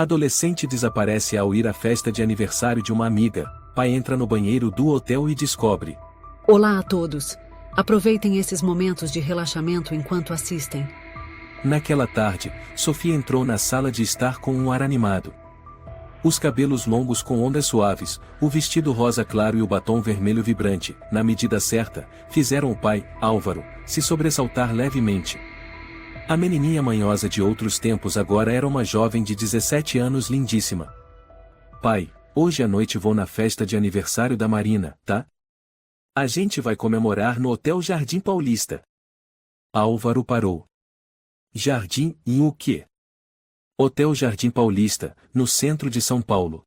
Adolescente desaparece ao ir à festa de aniversário de uma amiga. Pai entra no banheiro do hotel e descobre. Olá a todos. Aproveitem esses momentos de relaxamento enquanto assistem. Naquela tarde, Sofia entrou na sala de estar com um ar animado. Os cabelos longos com ondas suaves, o vestido rosa claro e o batom vermelho vibrante, na medida certa, fizeram o pai, Álvaro, se sobressaltar levemente. A menininha manhosa de outros tempos agora era uma jovem de 17 anos lindíssima. Pai, hoje à noite vou na festa de aniversário da Marina, tá? A gente vai comemorar no Hotel Jardim Paulista. Álvaro parou. Jardim e o quê? Hotel Jardim Paulista, no centro de São Paulo.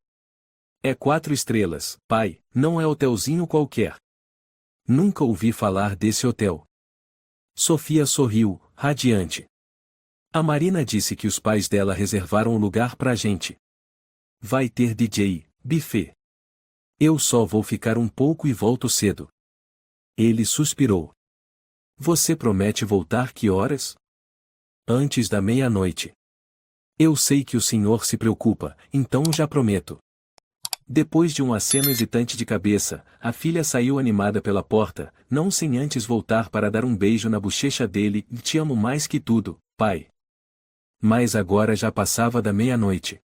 É 4 estrelas, pai, não é hotelzinho qualquer. Nunca ouvi falar desse hotel. Sofia sorriu, radiante. A Marina disse que os pais dela reservaram o lugar pra gente. Vai ter DJ, buffet. Eu só vou ficar um pouco e volto cedo. Ele suspirou. Você promete voltar que horas? Antes da meia-noite. Eu sei que o senhor se preocupa, então já prometo. Depois de um aceno hesitante de cabeça, a filha saiu animada pela porta, não sem antes voltar para dar um beijo na bochecha dele. Te amo mais que tudo, pai. Mas agora já passava da meia-noite.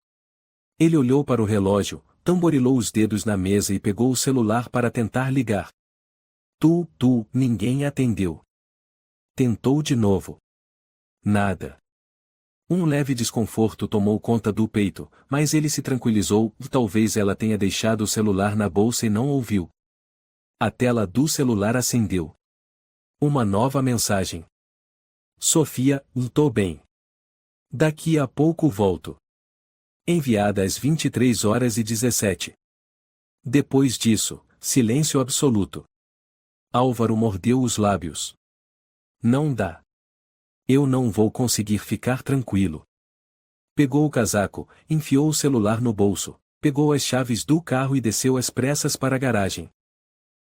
Ele olhou para o relógio, tamborilou os dedos na mesa e pegou o celular para tentar ligar. Ninguém atendeu. Tentou de novo. Nada. Um leve desconforto tomou conta do peito, mas ele se tranquilizou. Talvez ela tenha deixado o celular na bolsa e não ouviu. A tela do celular acendeu. Uma nova mensagem. Sofia, tô bem. Daqui a pouco volto. Enviada às 23h17. Depois disso, silêncio absoluto. Álvaro mordeu os lábios. Não dá. Eu não vou conseguir ficar tranquilo. Pegou o casaco, enfiou o celular no bolso, pegou as chaves do carro e desceu às pressas para a garagem.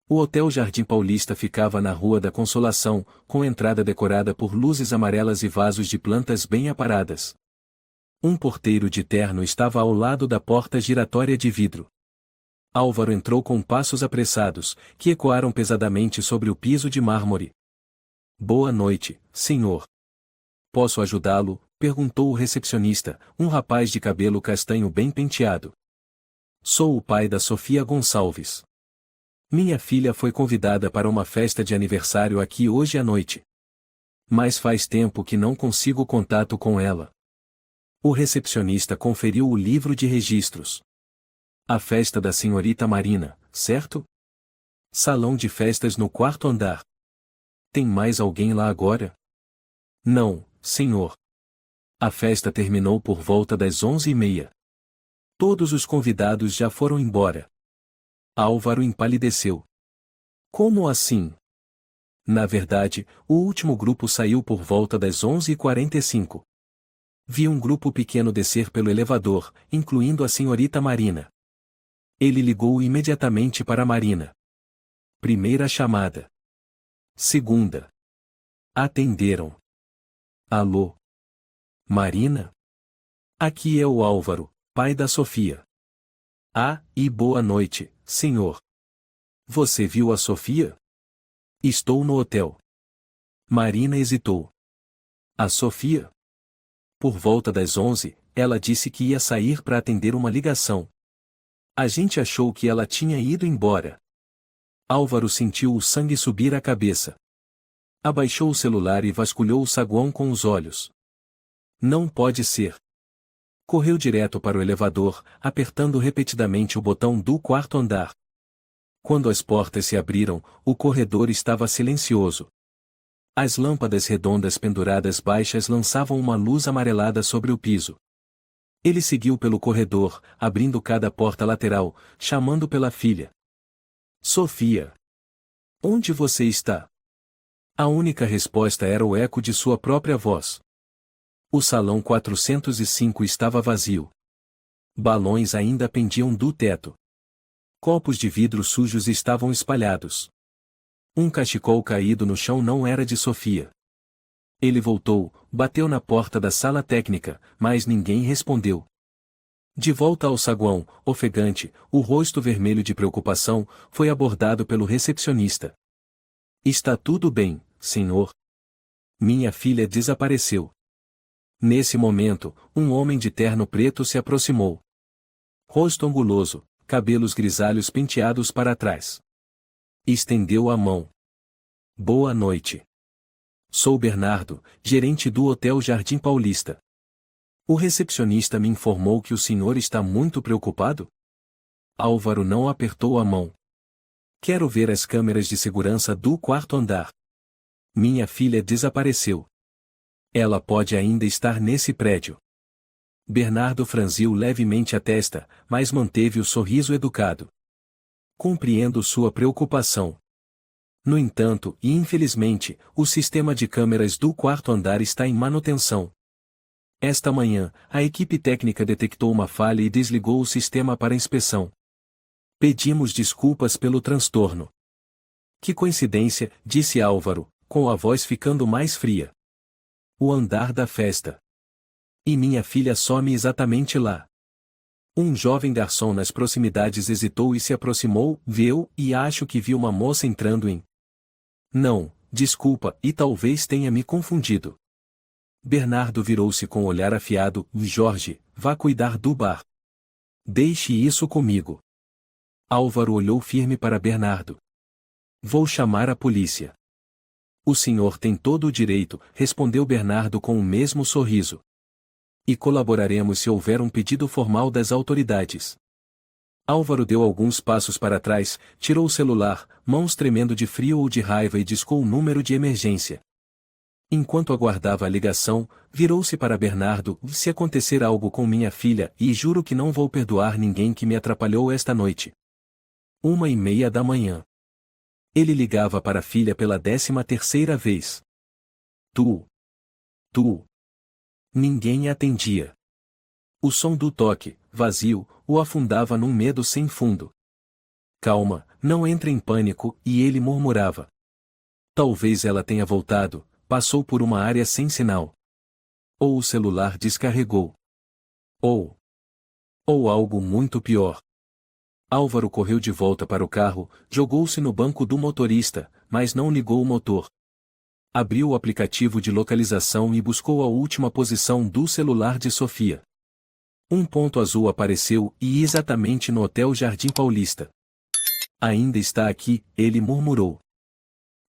O Hotel Jardim Paulista ficava na Rua da Consolação, com entrada decorada por luzes amarelas e vasos de plantas bem aparadas. Um porteiro de terno estava ao lado da porta giratória de vidro. Álvaro entrou com passos apressados, que ecoaram pesadamente sobre o piso de mármore. Boa noite, senhor. Posso ajudá-lo? Perguntou o recepcionista, um rapaz de cabelo castanho bem penteado. Sou o pai da Sofia Gonçalves. Minha filha foi convidada para uma festa de aniversário aqui hoje à noite. Mas faz tempo que não consigo contato com ela. O recepcionista conferiu o livro de registros. A festa da senhorita Marina, certo? Salão de festas no 4º andar. Tem mais alguém lá agora? Não, senhor. A festa terminou por volta das 11h30. Todos os convidados já foram embora. Álvaro empalideceu. Como assim? Na verdade, o último grupo saiu por volta das 11h45. Vi um grupo pequeno descer pelo elevador, incluindo a senhorita Marina. Ele ligou imediatamente para a Marina. Primeira chamada. Segunda. Atenderam. Alô? Marina? Aqui é o Álvaro, pai da Sofia. Ah, e boa noite, senhor. Você viu a Sofia? Estou no hotel. Marina hesitou. A Sofia? Por volta das 11, ela disse que ia sair para atender uma ligação. A gente achou que ela tinha ido embora. Álvaro sentiu o sangue subir à cabeça. Abaixou o celular e vasculhou o saguão com os olhos. Não pode ser. Correu direto para o elevador, apertando repetidamente o botão do 4º andar. Quando as portas se abriram, o corredor estava silencioso. As lâmpadas redondas penduradas baixas lançavam uma luz amarelada sobre o piso. Ele seguiu pelo corredor, abrindo cada porta lateral, chamando pela filha. Sofia! Onde você está? A única resposta era o eco de sua própria voz. O salão 405 estava vazio. Balões ainda pendiam do teto. Copos de vidro sujos estavam espalhados. Um cachecol caído no chão não era de Sofia. Ele voltou, bateu na porta da sala técnica, mas ninguém respondeu. De volta ao saguão, ofegante, o rosto vermelho de preocupação, foi abordado pelo recepcionista. Está tudo bem, senhor? Minha filha desapareceu. Nesse momento, um homem de terno preto se aproximou. Rosto anguloso, cabelos grisalhos penteados para trás. Estendeu a mão. Boa noite. Sou Bernardo, gerente do Hotel Jardim Paulista. O recepcionista me informou que o senhor está muito preocupado? Álvaro não apertou a mão. Quero ver as câmeras de segurança do quarto andar. Minha filha desapareceu. Ela pode ainda estar nesse prédio. Bernardo franziu levemente a testa, mas manteve o sorriso educado. Compreendo sua preocupação. No entanto, e infelizmente, o sistema de câmeras do quarto andar está em manutenção. Esta manhã, a equipe técnica detectou uma falha e desligou o sistema para inspeção. Pedimos desculpas pelo transtorno. Que coincidência, disse Álvaro, com a voz ficando mais fria. O andar da festa. E minha filha some exatamente lá. Um jovem garçom nas proximidades hesitou e se aproximou, viu, e acho que viu uma moça entrando em... Não, desculpa, e talvez tenha me confundido. Bernardo virou-se com o olhar afiado, Jorge, vá cuidar do bar. Deixe isso comigo. Álvaro olhou firme para Bernardo. Vou chamar a polícia. O senhor tem todo o direito, respondeu Bernardo com o mesmo sorriso. E colaboraremos se houver um pedido formal das autoridades. Álvaro deu alguns passos para trás, tirou o celular, mãos tremendo de frio ou de raiva e discou o número de emergência. Enquanto aguardava a ligação, virou-se para Bernardo, se acontecer algo com minha filha, e juro que não vou perdoar ninguém que me atrapalhou esta noite. 1:30 da manhã. Ele ligava para a filha pela 13ª vez. Tu. Ninguém atendia. O som do toque, vazio, o afundava num medo sem fundo. Calma, não entre em pânico, e ele murmurava. Talvez ela tenha voltado, passou por uma área sem sinal. Ou o celular descarregou. Ou algo muito pior. Álvaro correu de volta para o carro, jogou-se no banco do motorista, mas não ligou o motor. Abriu o aplicativo de localização e buscou a última posição do celular de Sofia. Um ponto azul apareceu, e exatamente no Hotel Jardim Paulista. Ainda está aqui, ele murmurou.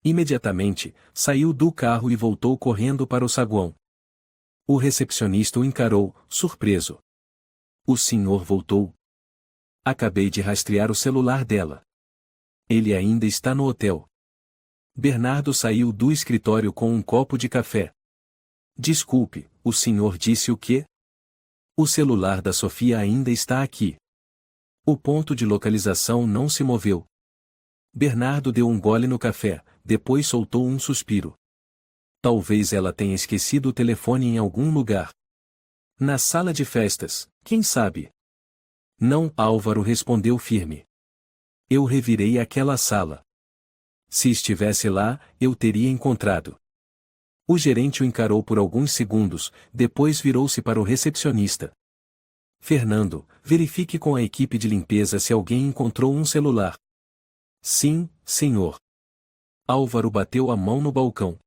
Imediatamente, saiu do carro e voltou correndo para o saguão. O recepcionista o encarou, surpreso. O senhor voltou? Acabei de rastrear o celular dela. Ele ainda está no hotel. Bernardo saiu do escritório com um copo de café. Desculpe, o senhor disse o quê? O celular da Sofia ainda está aqui. O ponto de localização não se moveu. Bernardo deu um gole no café, depois soltou um suspiro. Talvez ela tenha esquecido o telefone em algum lugar. Na sala de festas, quem sabe? Não, Álvaro respondeu firme. Eu revirei aquela sala. Se estivesse lá, eu teria encontrado. O gerente o encarou por alguns segundos, depois virou-se para o recepcionista. Fernando, verifique com a equipe de limpeza se alguém encontrou um celular. Sim, senhor. Álvaro bateu a mão no balcão.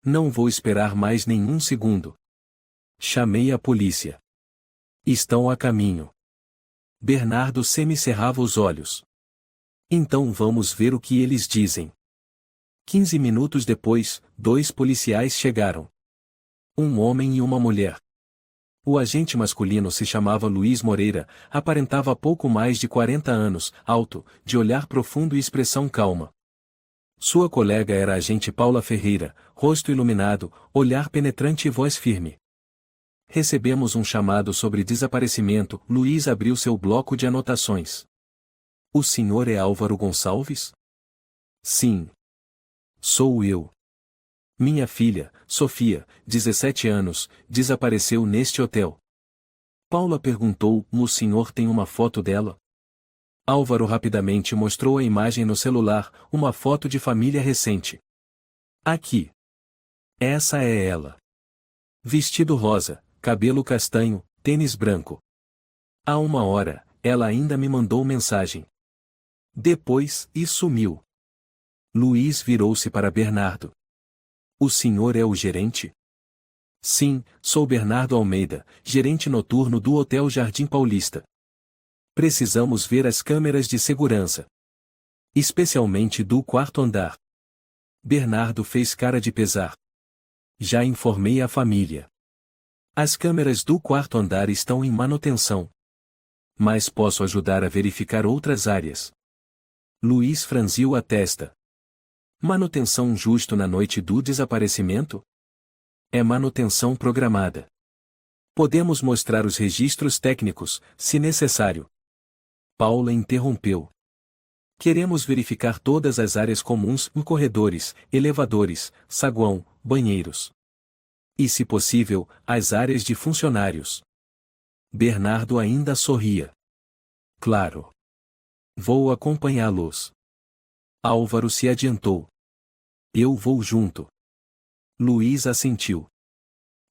Não vou esperar mais nenhum segundo. Chamei a polícia. Estão a caminho. Bernardo semicerrava os olhos. Então vamos ver o que eles dizem. 15 minutos depois, 2 policiais chegaram. Um homem e uma mulher. O agente masculino se chamava Luiz Moreira, aparentava pouco mais de 40 anos, alto, de olhar profundo e expressão calma. Sua colega era a agente Paula Ferreira, rosto iluminado, olhar penetrante e voz firme. Recebemos um chamado sobre desaparecimento. Luiz abriu seu bloco de anotações. O senhor é Álvaro Gonçalves? Sim. Sou eu. Minha filha, Sofia, 17 anos, desapareceu neste hotel. Paula perguntou, o senhor tem uma foto dela? Álvaro rapidamente mostrou a imagem no celular, uma foto de família recente. Aqui. Essa é ela. Vestido rosa, cabelo castanho, tênis branco. Há 1 hora, ela ainda me mandou mensagem. Depois, e sumiu. Luiz virou-se para Bernardo. O senhor é o gerente? Sim, sou Bernardo Almeida, gerente noturno do Hotel Jardim Paulista. Precisamos ver as câmeras de segurança. Especialmente do 4º andar. Bernardo fez cara de pesar. Já informei a família. As câmeras do 4º andar estão em manutenção. Mas posso ajudar a verificar outras áreas. Luiz franziu a testa. Manutenção justo na noite do desaparecimento? É manutenção programada. Podemos mostrar os registros técnicos, se necessário. Paula interrompeu. Queremos verificar todas as áreas comuns, corredores, elevadores, saguão, banheiros. E, se possível, as áreas de funcionários. Bernardo ainda sorria. Claro. Vou acompanhá-los. Álvaro se adiantou. Eu vou junto. Luiz assentiu.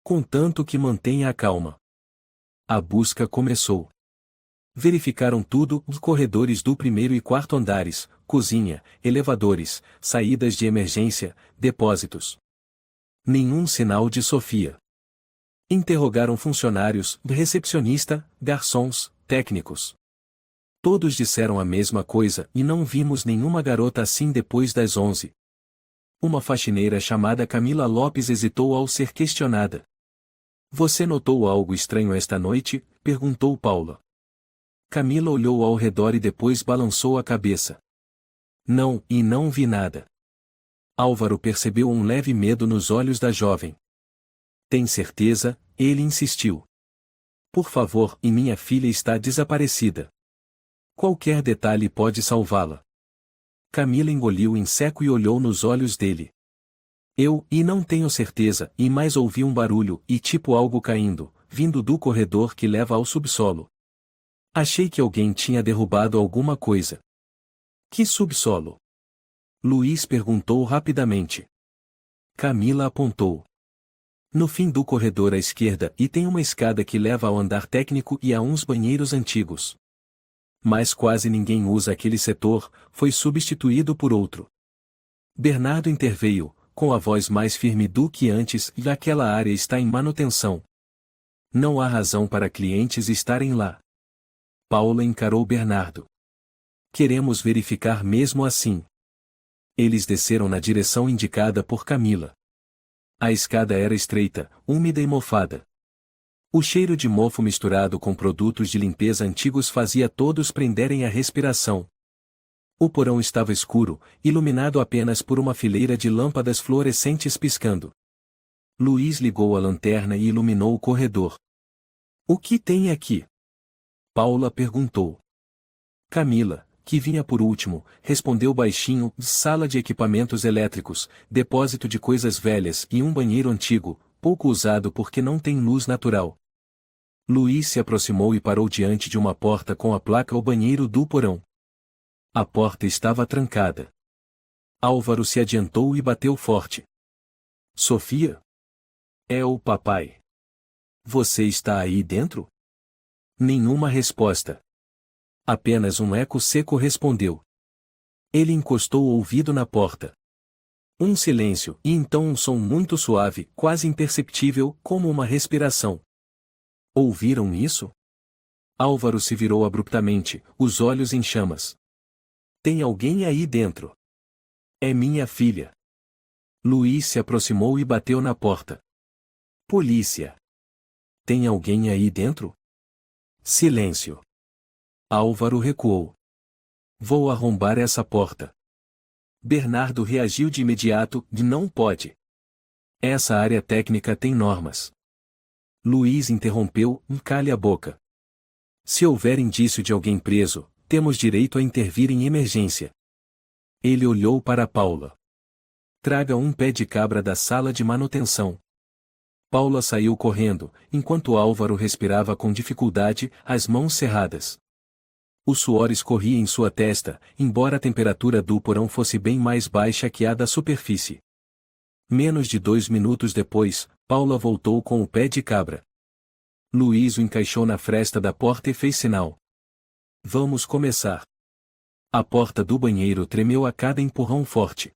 Contanto que mantenha a calma. A busca começou. Verificaram tudo, os corredores do 1º e 4º andares, cozinha, elevadores, saídas de emergência, depósitos. Nenhum sinal de Sofia. Interrogaram funcionários, recepcionista, garçons, técnicos. Todos disseram a mesma coisa e não vimos nenhuma garota assim depois das 11. Uma faxineira chamada Camila Lopes hesitou ao ser questionada. Você notou algo estranho esta noite? Perguntou Paula. Camila olhou ao redor e depois balançou a cabeça. Não, e não vi nada. Álvaro percebeu um leve medo nos olhos da jovem. Tem certeza? Ele insistiu. Por favor, e minha filha está desaparecida. Qualquer detalhe pode salvá-la. Camila engoliu em seco e olhou nos olhos dele. E não tenho certeza, e mais ouvi um barulho, e tipo algo caindo, vindo do corredor que leva ao subsolo. Achei que alguém tinha derrubado alguma coisa. Que subsolo? Luiz perguntou rapidamente. Camila apontou. No fim do corredor à esquerda e tem uma escada que leva ao andar técnico e a uns banheiros antigos. Mas quase ninguém usa aquele setor, foi substituído por outro. Bernardo interveio, com a voz mais firme do que antes, e aquela área está em manutenção. Não há razão para clientes estarem lá. Paula encarou Bernardo. Queremos verificar mesmo assim. Eles desceram na direção indicada por Camila. A escada era estreita, úmida e mofada. O cheiro de mofo misturado com produtos de limpeza antigos fazia todos prenderem a respiração. O porão estava escuro, iluminado apenas por uma fileira de lâmpadas fluorescentes piscando. Luiz ligou a lanterna e iluminou o corredor. O que tem aqui? Paula perguntou. Camila, que vinha por último, respondeu baixinho, sala de equipamentos elétricos, depósito de coisas velhas e um banheiro antigo, pouco usado porque não tem luz natural. Luiz se aproximou e parou diante de uma porta com a placa "O banheiro do porão". A porta estava trancada. Álvaro se adiantou e bateu forte. Sofia? É o papai. Você está aí dentro? Nenhuma resposta. Apenas um eco seco respondeu. Ele encostou o ouvido na porta. Um silêncio, e então um som muito suave, quase imperceptível, como uma respiração. Ouviram isso? Álvaro se virou abruptamente, os olhos em chamas. Tem alguém aí dentro. É minha filha. Luiz se aproximou e bateu na porta. Polícia. Tem alguém aí dentro? Silêncio. Álvaro recuou. Vou arrombar essa porta. Bernardo reagiu de imediato, não pode. Essa área técnica tem normas. Luiz interrompeu, cale a boca. Se houver indício de alguém preso, temos direito a intervir em emergência. Ele olhou para Paula. Traga um pé de cabra da sala de manutenção. Paula saiu correndo, enquanto Álvaro respirava com dificuldade, as mãos cerradas. O suor escorria em sua testa, embora a temperatura do porão fosse bem mais baixa que a da superfície. Menos de 2 minutos depois, Paula voltou com o pé de cabra. Luiz o encaixou na fresta da porta e fez sinal. Vamos começar. A porta do banheiro tremeu a cada empurrão forte.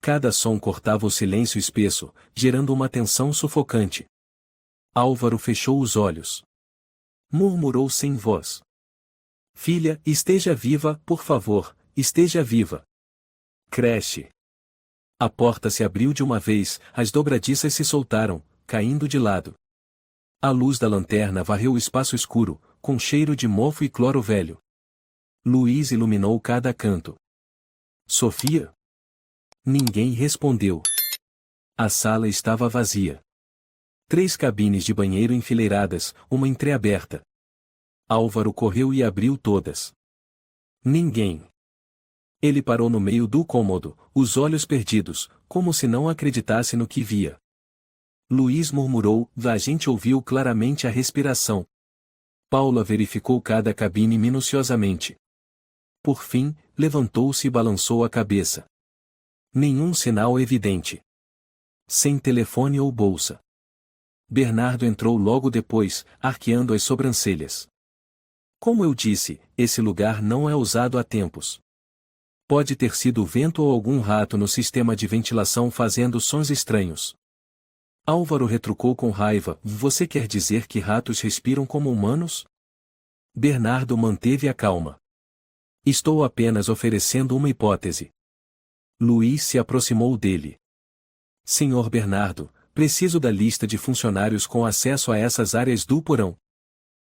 Cada som cortava o silêncio espesso, gerando uma tensão sufocante. Álvaro fechou os olhos. Murmurou sem voz. Filha, esteja viva, por favor, esteja viva. Cresce. A porta se abriu de uma vez, as dobradiças se soltaram, caindo de lado. A luz da lanterna varreu o espaço escuro, com cheiro de mofo e cloro velho. Luiz iluminou cada canto. Sofia? Ninguém respondeu. A sala estava vazia. 3 cabines de banheiro enfileiradas, uma entreaberta. Álvaro correu e abriu todas. Ninguém. Ele parou no meio do cômodo, os olhos perdidos, como se não acreditasse no que via. Luiz murmurou, a gente ouviu claramente a respiração. Paula verificou cada cabine minuciosamente. Por fim, levantou-se e balançou a cabeça. Nenhum sinal evidente. Sem telefone ou bolsa. Bernardo entrou logo depois, arqueando as sobrancelhas. Como eu disse, esse lugar não é usado há tempos. Pode ter sido o vento ou algum rato no sistema de ventilação fazendo sons estranhos. Álvaro retrucou com raiva, você quer dizer que ratos respiram como humanos? Bernardo manteve a calma. Estou apenas oferecendo uma hipótese. Luiz se aproximou dele. Senhor Bernardo, preciso da lista de funcionários com acesso a essas áreas do porão.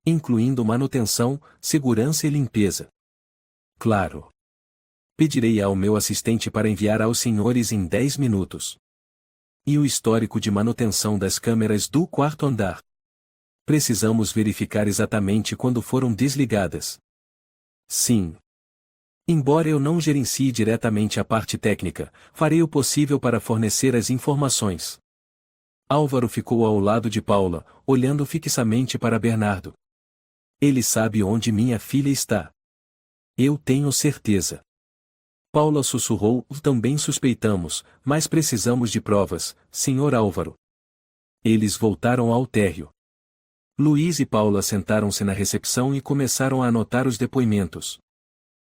Incluindo manutenção, segurança e limpeza. Claro. Pedirei ao meu assistente para enviar aos senhores em 10 minutos. E o histórico de manutenção das câmeras do 4º andar. Precisamos verificar exatamente quando foram desligadas. Sim. Embora eu não gerencie diretamente a parte técnica, farei o possível para fornecer as informações. Álvaro ficou ao lado de Paula, olhando fixamente para Bernardo. Ele sabe onde minha filha está. Eu tenho certeza. Paula sussurrou, também suspeitamos, mas precisamos de provas, Sr. Álvaro. Eles voltaram ao térreo. Luiz e Paula sentaram-se na recepção e começaram a anotar os depoimentos.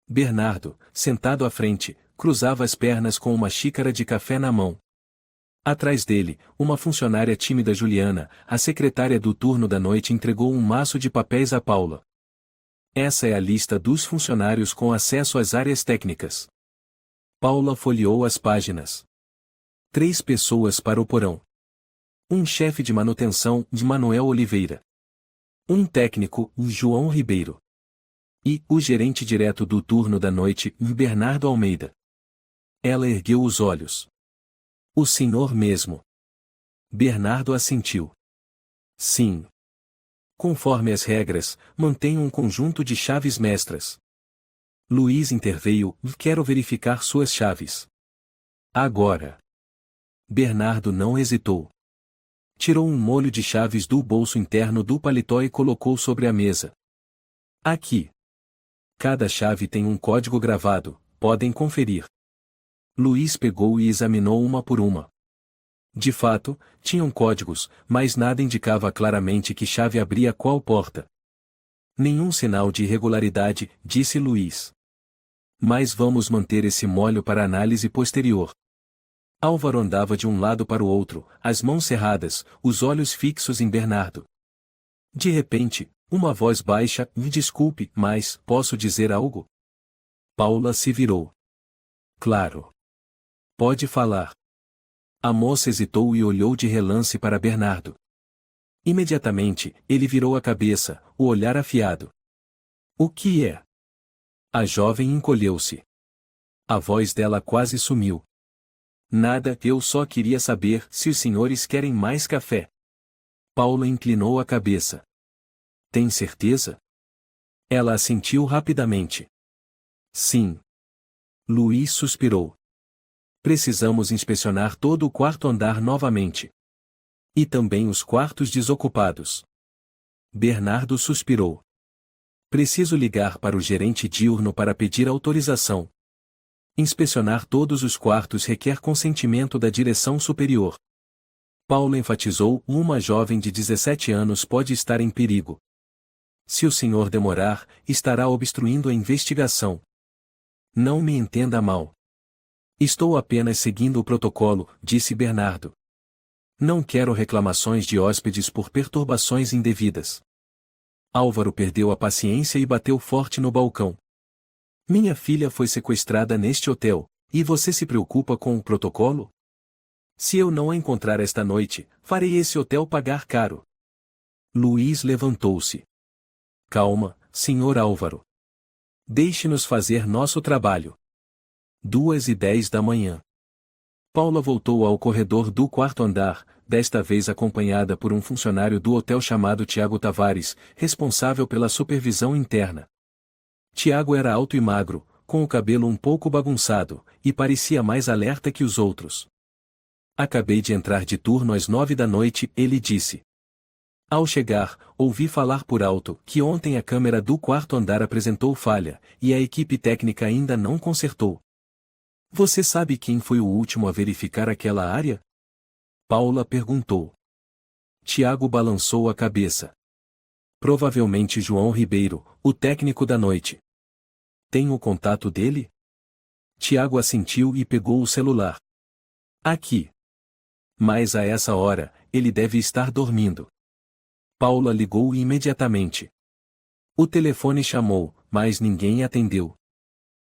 Bernardo, sentado à frente, cruzava as pernas com uma xícara de café na mão. Atrás dele, uma funcionária tímida Juliana, a secretária do turno da noite, entregou um maço de papéis a Paula. Essa é a lista dos funcionários com acesso às áreas técnicas. Paula folheou as páginas. 3 pessoas para o porão. Um chefe de manutenção, de Manuel Oliveira. Um técnico, João Ribeiro. E o gerente direto do turno da noite, Bernardo Almeida. Ela ergueu os olhos. O senhor mesmo. Bernardo assentiu. Sim. Conforme as regras, mantenho um conjunto de chaves mestras. Luiz interveio, quero verificar suas chaves. Agora. Bernardo não hesitou. Tirou um molho de chaves do bolso interno do paletó e colocou sobre a mesa. Aqui. Cada chave tem um código gravado, podem conferir. Luiz pegou e examinou uma por uma. De fato, tinham códigos, mas nada indicava claramente que chave abria qual porta. Nenhum sinal de irregularidade, disse Luiz. Mas vamos manter esse molho para análise posterior. Álvaro andava de um lado para o outro, as mãos cerradas, os olhos fixos em Bernardo. De repente, uma voz baixa, me desculpe, mas posso dizer algo? Paula se virou. Claro. Pode falar. A moça hesitou e olhou de relance para Bernardo. Imediatamente, ele virou a cabeça, o olhar afiado. O que é? A jovem encolheu-se. A voz dela quase sumiu. Nada, eu só queria saber se os senhores querem mais café. Paula inclinou a cabeça. Tem certeza? Ela assentiu rapidamente. Sim. Luiz suspirou. Precisamos inspecionar todo o 4º andar novamente. E também os quartos desocupados. Bernardo suspirou. Preciso ligar para o gerente diurno para pedir autorização. Inspecionar todos os quartos requer consentimento da direção superior. Paulo enfatizou: uma jovem de 17 anos pode estar em perigo. Se o senhor demorar, estará obstruindo a investigação. Não me entenda mal. Estou apenas seguindo o protocolo, disse Bernardo. Não quero reclamações de hóspedes por perturbações indevidas. Álvaro perdeu a paciência e bateu forte no balcão. Minha filha foi sequestrada neste hotel, e você se preocupa com o protocolo? Se eu não a encontrar esta noite, farei esse hotel pagar caro. Luiz levantou-se. Calma, senhor Álvaro. Deixe-nos fazer nosso trabalho. 2:10 da manhã. Paula voltou ao corredor do quarto andar, desta vez acompanhada por um funcionário do hotel chamado Tiago Tavares, responsável pela supervisão interna. Tiago era alto e magro, com o cabelo um pouco bagunçado, e parecia mais alerta que os outros. Acabei de entrar de turno às 9 da noite, ele disse. Ao chegar, ouvi falar por alto que ontem a câmera do quarto andar apresentou falha, e a equipe técnica ainda não consertou. Você sabe quem foi o último a verificar aquela área? Paula perguntou. Tiago balançou a cabeça. Provavelmente João Ribeiro, o técnico da noite. Tem o contato dele? Tiago assentiu e pegou o celular. Aqui. Mas a essa hora, ele deve estar dormindo. Paula ligou imediatamente. O telefone chamou, mas ninguém atendeu.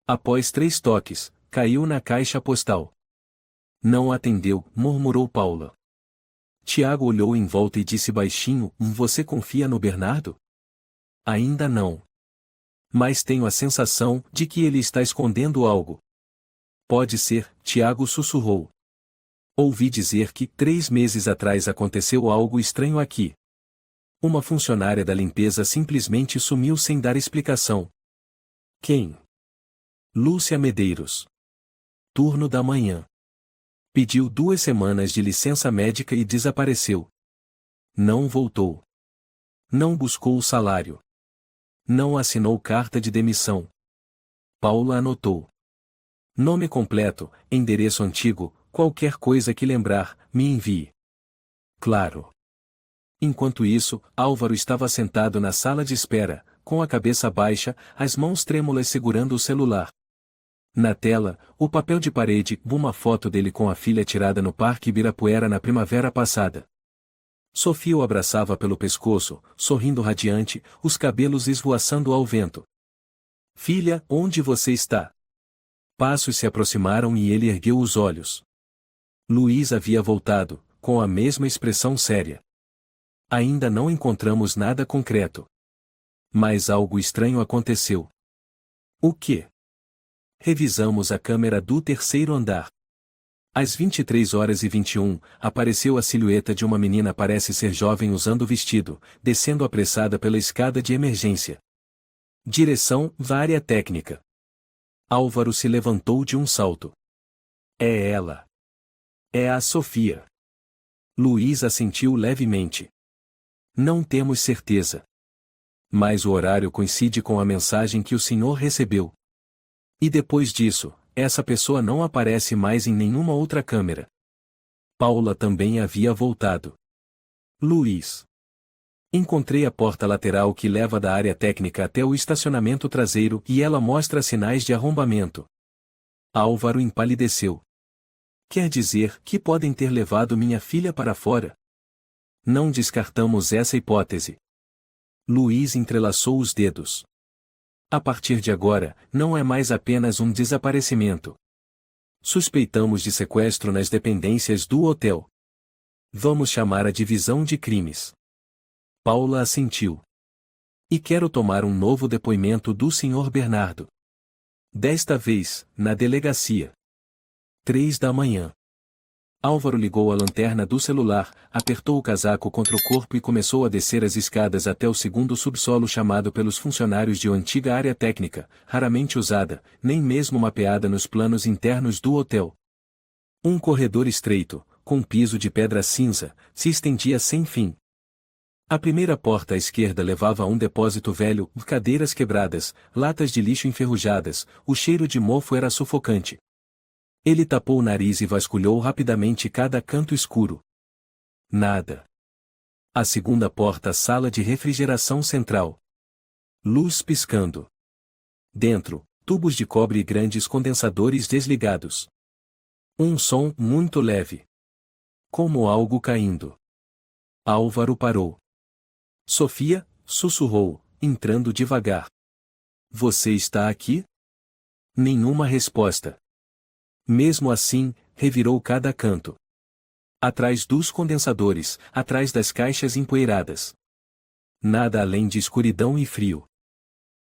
Após 3 toques, caiu na caixa postal. Não atendeu, murmurou Paula. Tiago olhou em volta e disse baixinho: Você confia no Bernardo? Ainda não. Mas tenho a sensação de que ele está escondendo algo. Pode ser, Tiago sussurrou. Ouvi dizer que 3 meses atrás aconteceu algo estranho aqui. Uma funcionária da limpeza simplesmente sumiu sem dar explicação. Quem? Lúcia Medeiros. Turno da manhã. Pediu 2 semanas de licença médica e desapareceu. Não voltou. Não buscou o salário. Não assinou carta de demissão. Paula anotou. Nome completo, endereço antigo, qualquer coisa que lembrar, me envie. Claro. Enquanto isso, Álvaro estava sentado na sala de espera, com a cabeça baixa, as mãos trêmulas segurando o celular. Na tela, o papel de parede, uma foto dele com a filha tirada no Parque Ibirapuera na primavera passada. Sofia o abraçava pelo pescoço, sorrindo radiante, os cabelos esvoaçando ao vento. Filha, onde você está? Passos se aproximaram e ele ergueu os olhos. Luiz havia voltado, com a mesma expressão séria. Ainda não encontramos nada concreto. Mas algo estranho aconteceu. O quê? Revisamos a câmera do 3º andar. Às 23h21, apareceu a silhueta de uma menina, parece ser jovem, usando vestido, descendo apressada pela escada de emergência. Direção: área técnica. Álvaro se levantou de um salto. É ela. É a Sofia. Luiz assentiu levemente. Não temos certeza. Mas o horário coincide com a mensagem que o senhor recebeu. E depois disso, essa pessoa não aparece mais em nenhuma outra câmera. Paula também havia voltado. Luiz. Encontrei a porta lateral que leva da área técnica até o estacionamento traseiro e ela mostra sinais de arrombamento. Álvaro empalideceu. Quer dizer que podem ter levado minha filha para fora? Não descartamos essa hipótese. Luiz entrelaçou os dedos. A partir de agora, não é mais apenas um desaparecimento. Suspeitamos de sequestro nas dependências do hotel. Vamos chamar a divisão de crimes. Paula assentiu. E quero tomar um novo depoimento do Sr. Bernardo. Desta vez, na delegacia. 3 da manhã. Álvaro ligou a lanterna do celular, apertou o casaco contra o corpo e começou a descer as escadas até o 2º subsolo, chamado pelos funcionários de antiga área técnica, raramente usada, nem mesmo mapeada nos planos internos do hotel. Um corredor estreito, com piso de pedra cinza, se estendia sem fim. A primeira porta à esquerda levava a um depósito velho, cadeiras quebradas, latas de lixo enferrujadas, o cheiro de mofo era sufocante. Ele tapou o nariz e vasculhou rapidamente cada canto escuro. Nada. A segunda porta, sala de refrigeração central. Luz piscando. Dentro, tubos de cobre e grandes condensadores desligados. Um som muito leve. Como algo caindo. Álvaro parou. Sofia, sussurrou, entrando devagar. Você está aqui? Nenhuma resposta. Mesmo assim, revirou cada canto. Atrás dos condensadores, atrás das caixas empoeiradas. Nada além de escuridão e frio.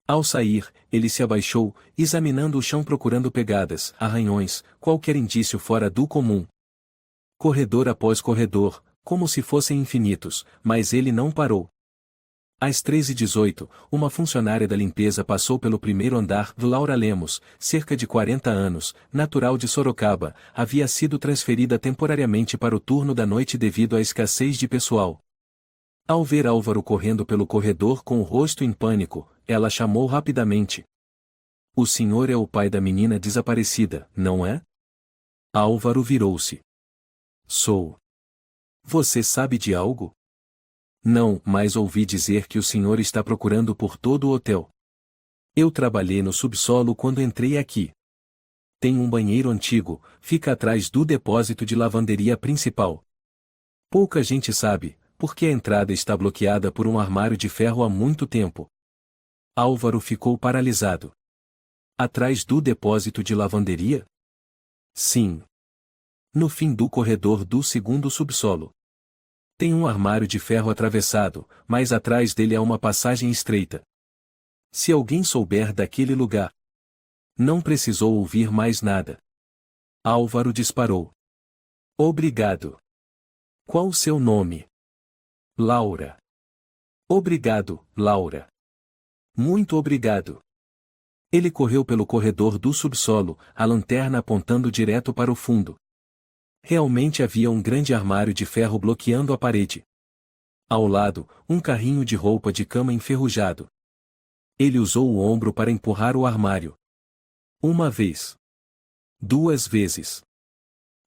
Ao sair, ele se abaixou, examinando o chão procurando pegadas, arranhões, qualquer indício fora do comum. Corredor após corredor, como se fossem infinitos, mas ele não parou. Às 13h18, uma funcionária da limpeza passou pelo primeiro andar. Laura Lemos, cerca de 40 anos, natural de Sorocaba, havia sido transferida temporariamente para o turno da noite devido à escassez de pessoal. Ao ver Álvaro correndo pelo corredor com o rosto em pânico, ela chamou rapidamente. O senhor é o pai da menina desaparecida, não é? Álvaro virou-se. Sou. Você sabe de algo? Não, mas ouvi dizer que o senhor está procurando por todo o hotel. Eu trabalhei no subsolo quando entrei aqui. Tem um banheiro antigo, fica atrás do depósito de lavanderia principal. Pouca gente sabe, porque a entrada está bloqueada por um armário de ferro há muito tempo. Álvaro ficou paralisado. Atrás do depósito de lavanderia? Sim. No fim do corredor do segundo subsolo. Tem um armário de ferro atravessado, mas atrás dele há uma passagem estreita. Se alguém souber daquele lugar. Não precisou ouvir mais nada. Álvaro disparou. Obrigado. Qual o seu nome? Laura. Obrigado, Laura. Muito obrigado. Ele correu pelo corredor do subsolo, a lanterna apontando direto para o fundo. Realmente havia um grande armário de ferro bloqueando a parede. Ao lado, um carrinho de roupa de cama enferrujado. Ele usou o ombro para empurrar o armário. Uma vez. 2 vezes.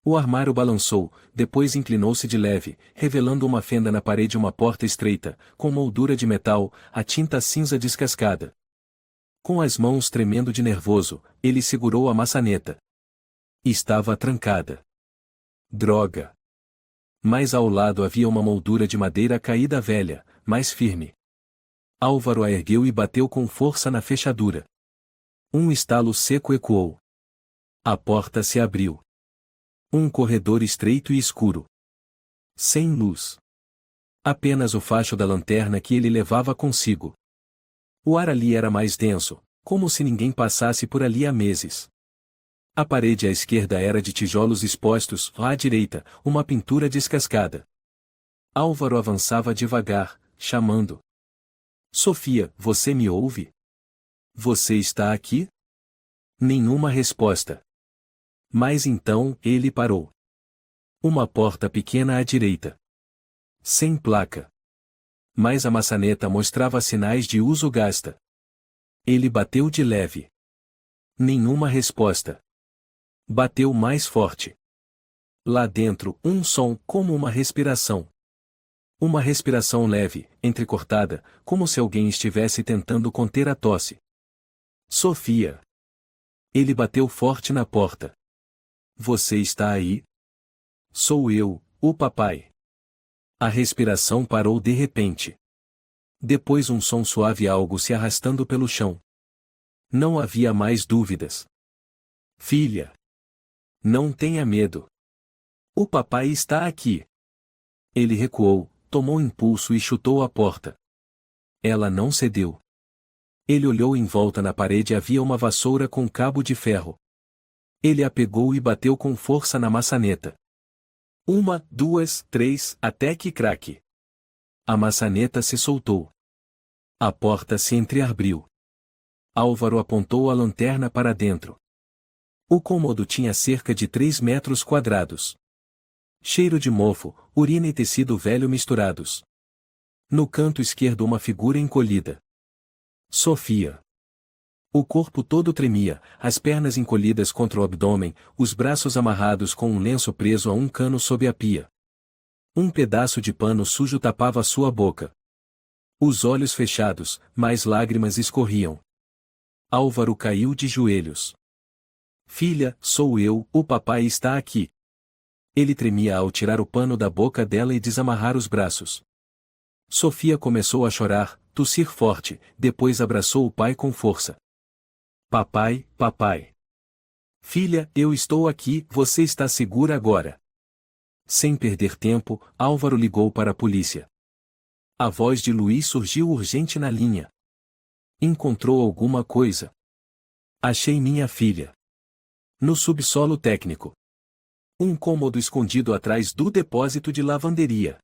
O armário balançou, depois inclinou-se de leve, revelando uma fenda na parede e uma porta estreita, com moldura de metal, a tinta cinza descascada. Com as mãos tremendo de nervoso, ele segurou a maçaneta. Estava trancada. Droga! Mas ao lado havia uma moldura de madeira caída velha, mais firme. Álvaro a ergueu e bateu com força na fechadura. Um estalo seco ecoou. A porta se abriu. Um corredor estreito e escuro. Sem luz. Apenas o facho da lanterna que ele levava consigo. O ar ali era mais denso, como se ninguém passasse por ali há meses. A parede à esquerda era de tijolos expostos, à direita, uma pintura descascada. Álvaro avançava devagar, chamando. Sofia, você me ouve? Você está aqui? Nenhuma resposta. Mas então, ele parou. Uma porta pequena à direita. Sem placa. Mas a maçaneta mostrava sinais de uso gasta. Ele bateu de leve. Nenhuma resposta. Bateu mais forte. Lá dentro, um som como uma respiração. Uma respiração leve, entrecortada, como se alguém estivesse tentando conter a tosse. Sofia. Ele bateu forte na porta. Você está aí? Sou eu, o papai. A respiração parou de repente. Depois um som suave, algo se arrastando pelo chão. Não havia mais dúvidas. Filha. Não tenha medo. O papai está aqui. Ele recuou, tomou impulso e chutou a porta. Ela não cedeu. Ele olhou em volta na parede, havia uma vassoura com cabo de ferro. Ele a pegou e bateu com força na maçaneta. 1, 2, 3, até que craque. A maçaneta se soltou. A porta se entreabriu. Álvaro apontou a lanterna para dentro. O cômodo tinha cerca de 3 metros quadrados. Cheiro de mofo, urina e tecido velho misturados. No canto esquerdo uma figura encolhida. Sofia. O corpo todo tremia, as pernas encolhidas contra o abdômen, os braços amarrados com um lenço preso a um cano sob a pia. Um pedaço de pano sujo tapava sua boca. Os olhos fechados, mas lágrimas escorriam. Álvaro caiu de joelhos. Filha, sou eu, o papai está aqui. Ele tremia ao tirar o pano da boca dela e desamarrar os braços. Sofia começou a chorar, tossir forte, depois abraçou o pai com força. Papai, papai. Filha, eu estou aqui, você está segura agora. Sem perder tempo, Álvaro ligou para a polícia. A voz de Luiz surgiu urgente na linha. Encontrou alguma coisa? Achei minha filha. No subsolo técnico. Um cômodo escondido atrás do depósito de lavanderia.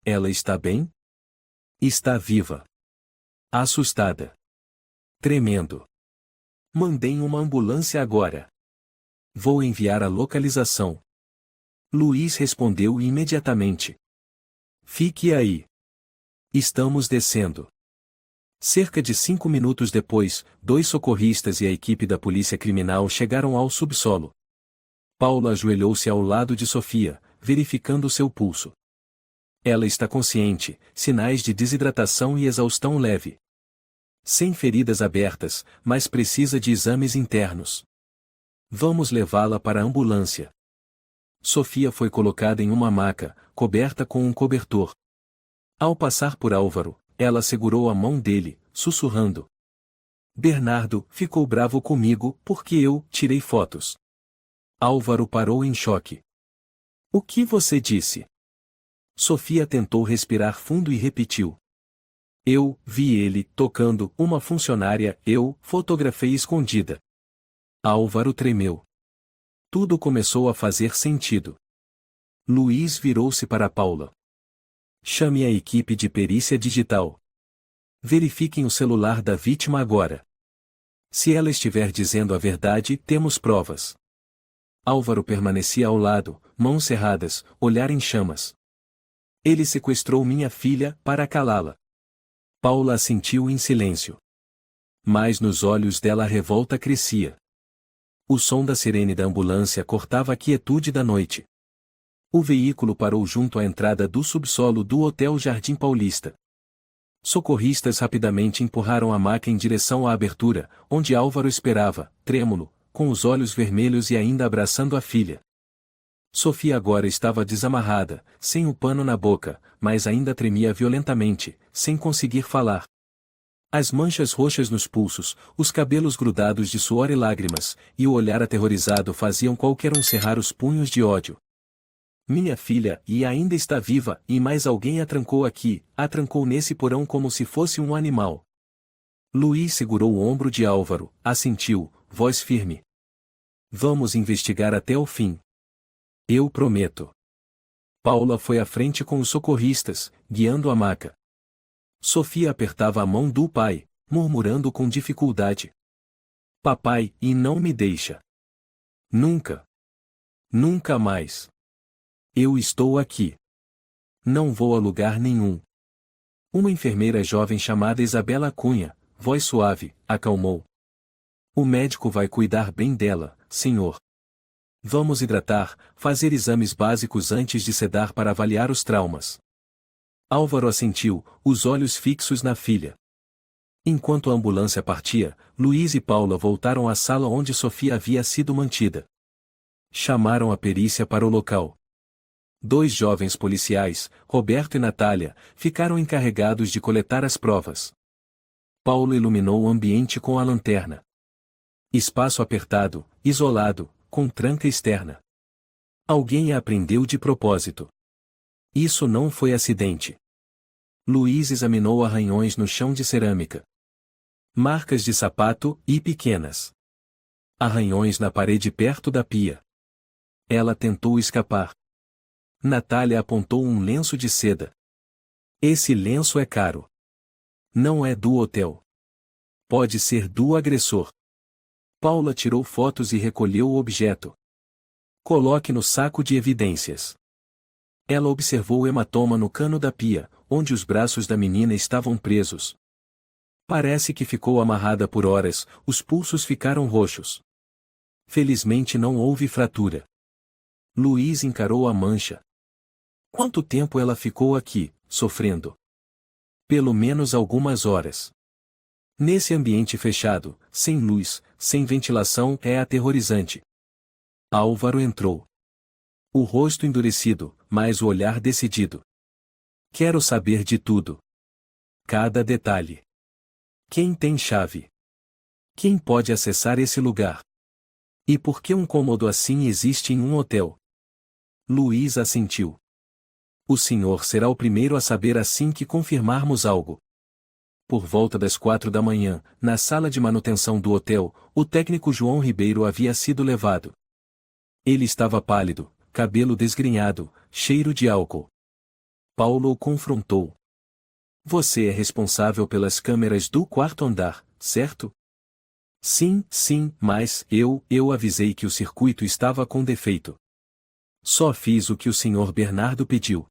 Ela está bem? Está viva. Assustada. Tremendo. Mandei uma ambulância agora. Vou enviar a localização. Luiz respondeu imediatamente. Fique aí. Estamos descendo. Cerca de 5 minutos depois, 2 socorristas e a equipe da polícia criminal chegaram ao subsolo. Paulo ajoelhou-se ao lado de Sofia, verificando seu pulso. Ela está consciente, sinais de desidratação e exaustão leve. Sem feridas abertas, mas precisa de exames internos. Vamos levá-la para a ambulância. Sofia foi colocada em uma maca, coberta com um cobertor. Ao passar por Álvaro, ela segurou a mão dele, sussurrando. Bernardo ficou bravo comigo porque eu tirei fotos. Álvaro parou em choque. O que você disse? Sofia tentou respirar fundo e repetiu. Eu vi ele tocando uma funcionária, eu fotografei escondida. Álvaro tremeu. Tudo começou a fazer sentido. Luiz virou-se para Paula. Chame a equipe de perícia digital. Verifiquem o celular da vítima agora. Se ela estiver dizendo a verdade, temos provas. Álvaro permanecia ao lado, mãos cerradas, olhar em chamas. Ele sequestrou minha filha, para calá-la. Paula assentiu em silêncio. Mas nos olhos dela a revolta crescia. O som da sirene da ambulância cortava a quietude da noite. O veículo parou junto à entrada do subsolo do Hotel Jardim Paulista. Socorristas rapidamente empurraram a maca em direção à abertura, onde Álvaro esperava, trêmulo, com os olhos vermelhos e ainda abraçando a filha. Sofia agora estava desamarrada, sem o pano na boca, mas ainda tremia violentamente, sem conseguir falar. As manchas roxas nos pulsos, os cabelos grudados de suor e lágrimas, e o olhar aterrorizado faziam qualquer um cerrar os punhos de ódio. Minha filha, e ainda está viva, e mais alguém a trancou aqui, a trancou nesse porão como se fosse um animal. Luiz segurou o ombro de Álvaro, assentiu, voz firme. Vamos investigar até o fim. Eu prometo. Paula foi à frente com os socorristas, guiando a maca. Sofia apertava a mão do pai, murmurando com dificuldade. Papai, e não me deixa. Nunca. Nunca mais. Eu estou aqui. Não vou a lugar nenhum. Uma enfermeira jovem chamada Isabela Cunha, voz suave, acalmou. O médico vai cuidar bem dela, senhor. Vamos hidratar, fazer exames básicos antes de sedar para avaliar os traumas. Álvaro assentiu, os olhos fixos na filha. Enquanto a ambulância partia, Luiz e Paula voltaram à sala onde Sofia havia sido mantida. Chamaram a perícia para o local. 2 jovens policiais, Roberto e Natália, ficaram encarregados de coletar as provas. Paulo iluminou o ambiente com a lanterna. Espaço apertado, isolado, com tranca externa. Alguém a prendeu de propósito. Isso não foi acidente. Luiz examinou arranhões no chão de cerâmica. Marcas de sapato, e pequenas. Arranhões na parede perto da pia. Ela tentou escapar. Natália apontou um lenço de seda. Esse lenço é caro. Não é do hotel. Pode ser do agressor. Paula tirou fotos e recolheu o objeto. Coloque no saco de evidências. Ela observou o hematoma no cano da pia, onde os braços da menina estavam presos. Parece que ficou amarrada por horas, os pulsos ficaram roxos. Felizmente não houve fratura. Luiz encarou a mancha. Quanto tempo ela ficou aqui, sofrendo? Pelo menos algumas horas. Nesse ambiente fechado, sem luz, sem ventilação, é aterrorizante. Álvaro entrou. O rosto endurecido, mas o olhar decidido. Quero saber de tudo. Cada detalhe. Quem tem chave? Quem pode acessar esse lugar? E por que um cômodo assim existe em um hotel? Luiz assentiu. O senhor será o primeiro a saber assim que confirmarmos algo. Por volta das 4 da manhã, na sala de manutenção do hotel, o técnico João Ribeiro havia sido levado. Ele estava pálido, cabelo desgrenhado, cheiro de álcool. Paulo o confrontou. Você é responsável pelas câmeras do quarto andar, certo? Sim, mas eu avisei que o circuito estava com defeito. Só fiz o que o senhor Bernardo pediu.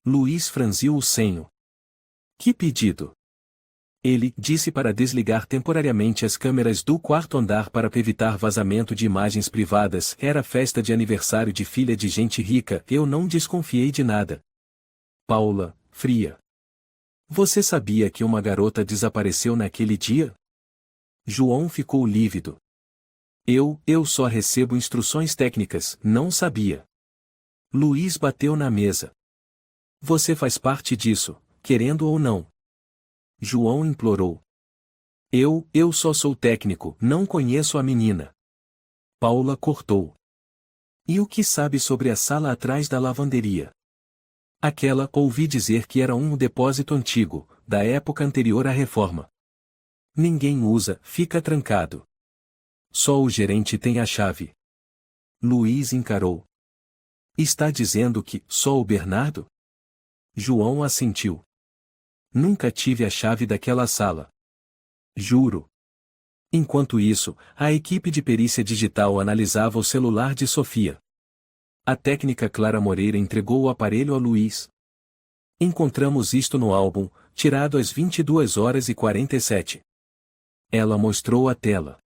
Luiz franziu o senho. Que pedido? Ele disse para desligar temporariamente as câmeras do quarto andar para evitar vazamento de imagens privadas. Era festa de aniversário de filha de gente rica, eu não desconfiei de nada. Paula, fria. Você sabia que uma garota desapareceu naquele dia? João ficou lívido. Eu só recebo instruções técnicas, não sabia. Luiz bateu na mesa. Você faz parte disso, querendo ou não. João implorou. Eu só sou técnico, não conheço a menina. Paula cortou. E o que sabe sobre a sala atrás da lavanderia? Aquela, ouvi dizer que era um depósito antigo, da época anterior à reforma. Ninguém usa, fica trancado. Só o gerente tem a chave. Luiz encarou. Está dizendo que só o Bernardo? João assentiu. Nunca tive a chave daquela sala. Juro. Enquanto isso, a equipe de perícia digital analisava o celular de Sofia. A técnica Clara Moreira entregou o aparelho a Luiz. Encontramos isto no álbum, tirado às 22h47. Ela mostrou a tela.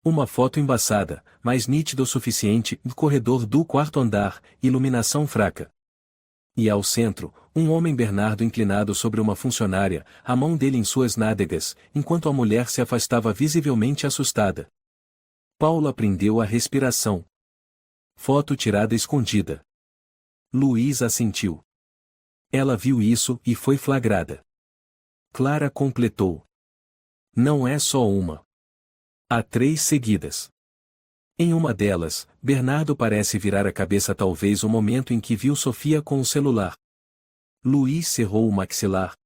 Uma foto embaçada, mas nítida o suficiente, do corredor do quarto andar, iluminação fraca. E ao centro, um homem Bernardo inclinado sobre uma funcionária, a mão dele em suas nádegas, enquanto a mulher se afastava visivelmente assustada. Paula prendeu a respiração. Foto tirada escondida. Luiz assentiu. Ela viu isso e foi flagrada. Clara completou. Não é só uma. Há 3 seguidas. Em uma delas, Bernardo parece virar a cabeça talvez o momento em que viu Sofia com o celular. Luiz cerrou o maxilar.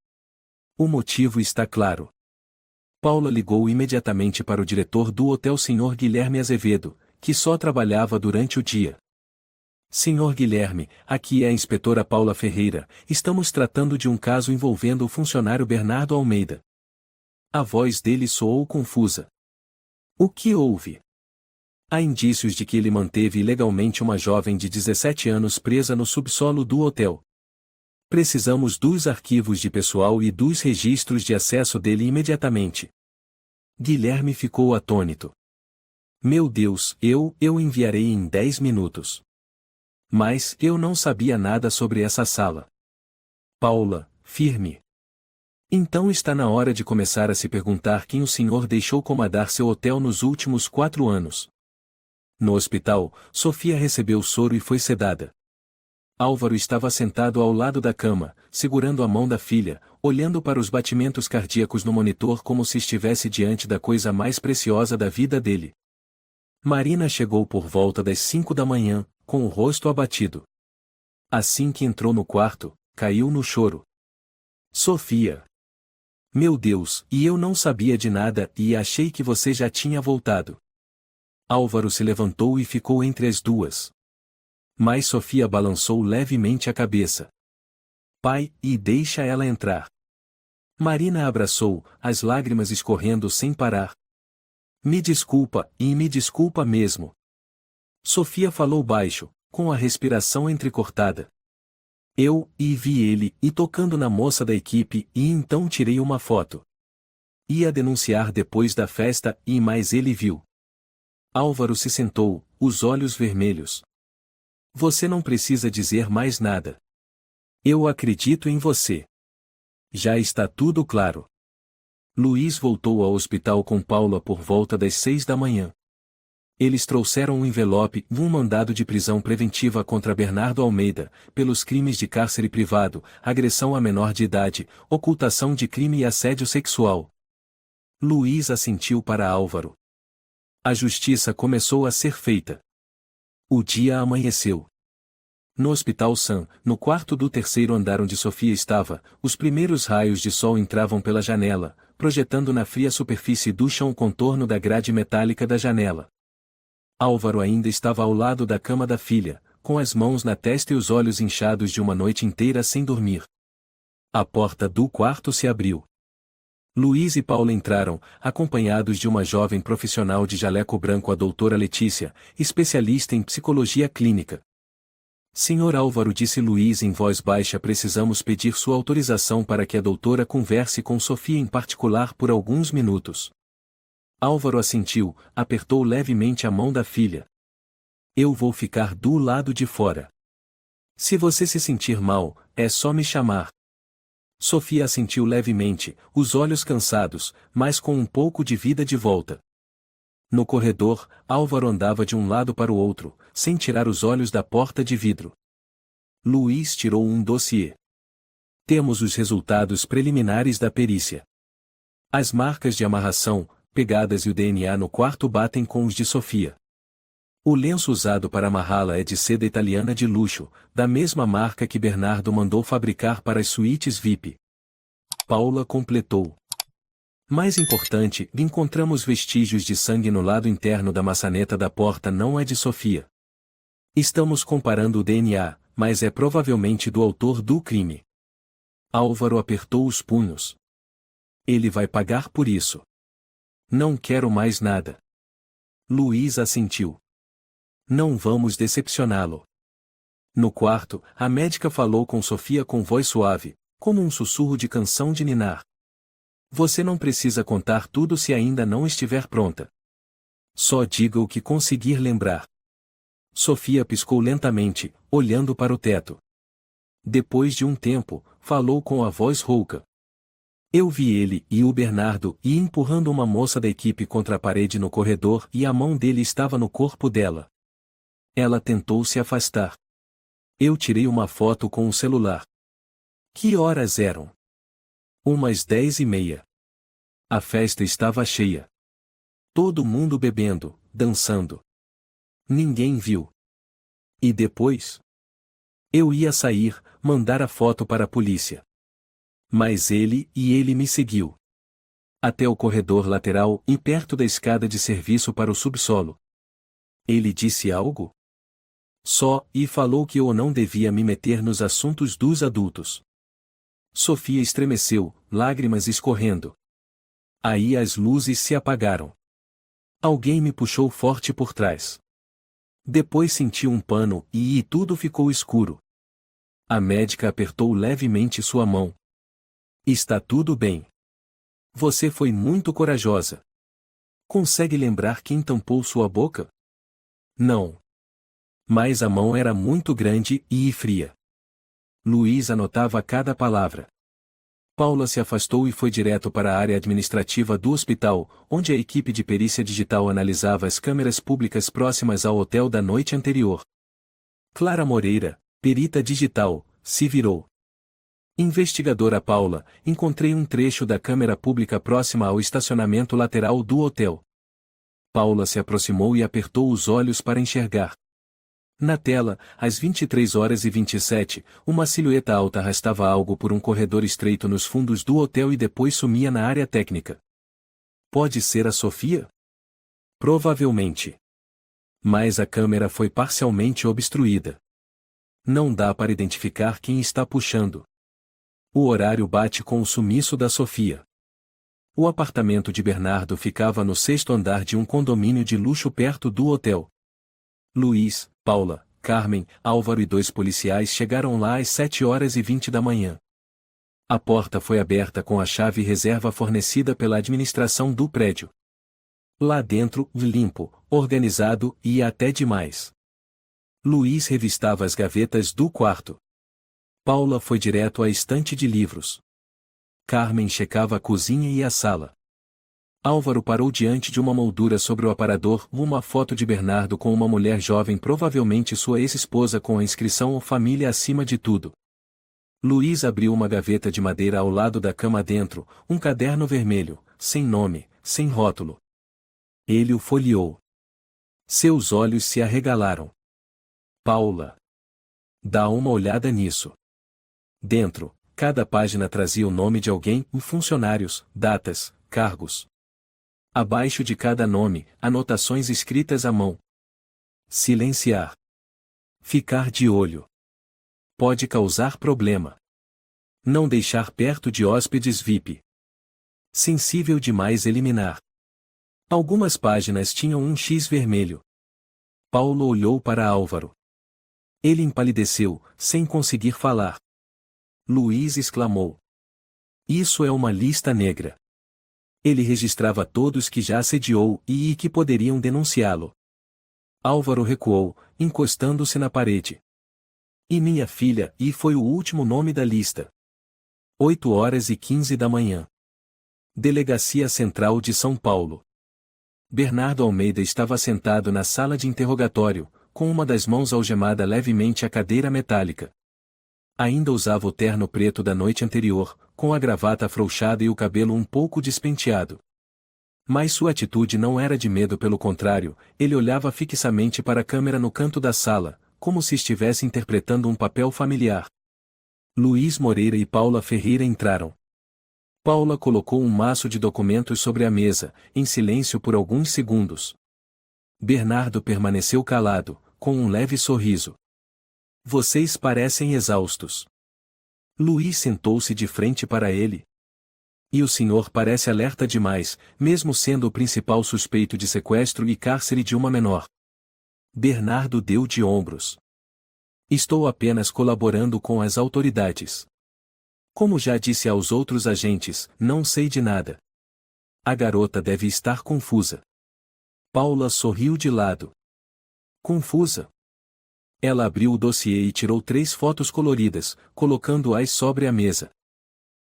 O motivo está claro. Paula ligou imediatamente para o diretor do hotel Sr. Guilherme Azevedo, que só trabalhava durante o dia. Senhor Guilherme, aqui é a inspetora Paula Ferreira, estamos tratando de um caso envolvendo o funcionário Bernardo Almeida. A voz dele soou confusa. O que houve? Há indícios de que ele manteve ilegalmente uma jovem de 17 anos presa no subsolo do hotel. Precisamos dos arquivos de pessoal e dos registros de acesso dele imediatamente. Guilherme ficou atônito. Meu Deus, eu enviarei em 10 minutos. Mas eu não sabia nada sobre essa sala. Paula, firme. Então está na hora de começar a se perguntar quem o senhor deixou comandar seu hotel nos últimos 4 anos. No hospital, Sofia recebeu soro e foi sedada. Álvaro estava sentado ao lado da cama, segurando a mão da filha, olhando para os batimentos cardíacos no monitor como se estivesse diante da coisa mais preciosa da vida dele. Marina chegou por volta das 5 da manhã, com o rosto abatido. Assim que entrou no quarto, caiu no choro. Sofia. Meu Deus, e eu não sabia de nada e achei que você já tinha voltado. Álvaro se levantou e ficou entre as duas. Mas Sofia balançou levemente a cabeça. Pai, e deixa ela entrar. Marina a abraçou, as lágrimas escorrendo sem parar. Me desculpa, e me desculpa mesmo. Sofia falou baixo, com a respiração entrecortada. Eu vi ele, tocando na moça da equipe, e então tirei uma foto. Ia denunciar depois da festa, mas ele viu. Álvaro se sentou, os olhos vermelhos. Você não precisa dizer mais nada. Eu acredito em você. Já está tudo claro. Luiz voltou ao hospital com Paula por volta das 6 da manhã. Eles trouxeram um envelope e um mandado de prisão preventiva contra Bernardo Almeida, pelos crimes de cárcere privado, agressão a menor de idade, ocultação de crime e assédio sexual. Luiz assentiu para Álvaro. A justiça começou a ser feita. O dia amanheceu. No Hospital Sam, no quarto do terceiro andar onde Sofia estava, os primeiros raios de sol entravam pela janela, projetando na fria superfície do chão o contorno da grade metálica da janela. Álvaro ainda estava ao lado da cama da filha, com as mãos na testa e os olhos inchados de uma noite inteira sem dormir. A porta do quarto se abriu. Luiz e Paula entraram, acompanhados de uma jovem profissional de jaleco branco, a doutora Letícia, especialista em psicologia clínica. Senhor Álvaro, disse Luiz em voz baixa, precisamos pedir sua autorização para que a doutora converse com Sofia em particular por alguns minutos. Álvaro assentiu, apertou levemente a mão da filha. Eu vou ficar do lado de fora. Se você se sentir mal, é só me chamar. Sofia assentiu levemente, os olhos cansados, mas com um pouco de vida de volta. No corredor, Álvaro andava de um lado para o outro, sem tirar os olhos da porta de vidro. Luiz tirou um dossiê. Temos os resultados preliminares da perícia. As marcas de amarração, pegadas e o DNA no quarto batem com os de Sofia. O lenço usado para amarrá-la é de seda italiana de luxo, da mesma marca que Bernardo mandou fabricar para as suítes VIP. Paula completou. Mais importante, encontramos vestígios de sangue no lado interno da maçaneta da porta, não é de Sofia. Estamos comparando o DNA, mas é provavelmente do autor do crime. Álvaro apertou os punhos. Ele vai pagar por isso. Não quero mais nada. Luiz assentiu. Não vamos decepcioná-lo. No quarto, a médica falou com Sofia com voz suave, como um sussurro de canção de ninar. Você não precisa contar tudo se ainda não estiver pronta. Só diga o que conseguir lembrar. Sofia piscou lentamente, olhando para o teto. Depois de um tempo, falou com a voz rouca. Eu vi ele e o Bernardo empurrando uma moça da equipe contra a parede no corredor e a mão dele estava no corpo dela. Ela tentou se afastar. Eu tirei uma foto com o celular. Que horas eram? Umas 10:30. A festa estava cheia. Todo mundo bebendo, dançando. Ninguém viu. E depois? Eu ia sair, mandar a foto para a polícia. Mas ele me seguiu. Até o corredor lateral e perto da escada de serviço para o subsolo. Ele disse algo? Só, e falou que eu não devia me meter nos assuntos dos adultos. Sofia estremeceu, lágrimas escorrendo. Aí as luzes se apagaram. Alguém me puxou forte por trás. Depois senti um pano e tudo ficou escuro. A médica apertou levemente sua mão. Está tudo bem. Você foi muito corajosa. Consegue lembrar quem tampou sua boca? Não. Mas a mão era muito grande e fria. Luiz anotava cada palavra. Paula se afastou e foi direto para a área administrativa do hospital, onde a equipe de perícia digital analisava as câmeras públicas próximas ao hotel da noite anterior. Clara Moreira, perita digital, se virou. Investigadora Paula, encontrei um trecho da câmera pública próxima ao estacionamento lateral do hotel. Paula se aproximou e apertou os olhos para enxergar. Na tela, às 23h27, uma silhueta alta arrastava algo por um corredor estreito nos fundos do hotel e depois sumia na área técnica. Pode ser a Sofia? Provavelmente. Mas a câmera foi parcialmente obstruída. Não dá para identificar quem está puxando. O horário bate com o sumiço da Sofia. O apartamento de Bernardo ficava no 6º andar de um condomínio de luxo perto do hotel. Luiz, Paula, Carmen, Álvaro e 2 policiais chegaram lá às 7h20 da manhã. A porta foi aberta com a chave reserva fornecida pela administração do prédio. Lá dentro, limpo, organizado e até demais. Luiz revistava as gavetas do quarto. Paula foi direto à estante de livros. Carmen checava a cozinha e a sala. Álvaro parou diante de uma moldura sobre o aparador, uma foto de Bernardo com uma mulher jovem, provavelmente sua ex-esposa, com a inscrição "Família acima de tudo". Luiz abriu uma gaveta de madeira ao lado da cama, dentro, um caderno vermelho, sem nome, sem rótulo. Ele o folheou. Seus olhos se arregalaram. Paula. Dá uma olhada nisso. Dentro, cada página trazia o nome de alguém, funcionários, datas, cargos. Abaixo de cada nome, anotações escritas à mão. Silenciar. Ficar de olho. Pode causar problema. Não deixar perto de hóspedes VIP. Sensível demais, eliminar. Algumas páginas tinham um X vermelho. Paulo olhou para Álvaro. Ele empalideceu, sem conseguir falar. Luiz exclamou. Isso é uma lista negra. Ele registrava todos que já assediou e que poderiam denunciá-lo. Álvaro recuou, encostando-se na parede. E minha filha, e foi o último nome da lista. 8h15 da manhã. Delegacia Central de São Paulo. Bernardo Almeida estava sentado na sala de interrogatório, com uma das mãos algemada levemente à cadeira metálica. Ainda usava o terno preto da noite anterior, com a gravata afrouxada e o cabelo um pouco despenteado. Mas sua atitude não era de medo, pelo contrário, ele olhava fixamente para a câmera no canto da sala, como se estivesse interpretando um papel familiar. Luiz Moreira e Paula Ferreira entraram. Paula colocou um maço de documentos sobre a mesa, em silêncio por alguns segundos. Bernardo permaneceu calado, com um leve sorriso. Vocês parecem exaustos. Luiz sentou-se de frente para ele. E o senhor parece alerta demais, mesmo sendo o principal suspeito de sequestro e cárcere de uma menor. Bernardo deu de ombros. Estou apenas colaborando com as autoridades. Como já disse aos outros agentes, não sei de nada. A garota deve estar confusa. Paula sorriu de lado. Confusa? Ela abriu o dossiê e tirou 3 fotos coloridas, colocando-as sobre a mesa.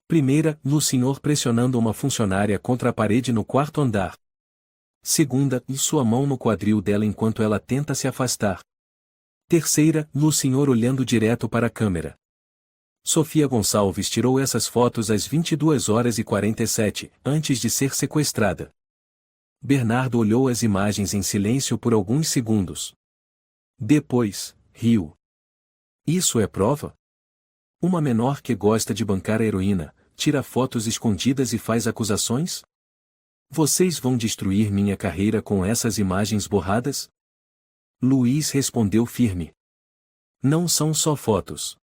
Primeira, no senhor pressionando uma funcionária contra a parede no 4º andar. Segunda, sua mão no quadril dela enquanto ela tenta se afastar. Terceira, no senhor olhando direto para a câmera. Sofia Gonçalves tirou essas fotos às 22h47, antes de ser sequestrada. Bernardo olhou as imagens em silêncio por alguns segundos. Depois, riu. Isso é prova? Uma menor que gosta de bancar a heroína, tira fotos escondidas e faz acusações? Vocês vão destruir minha carreira com essas imagens borradas? Luiz respondeu firme. Não são só fotos.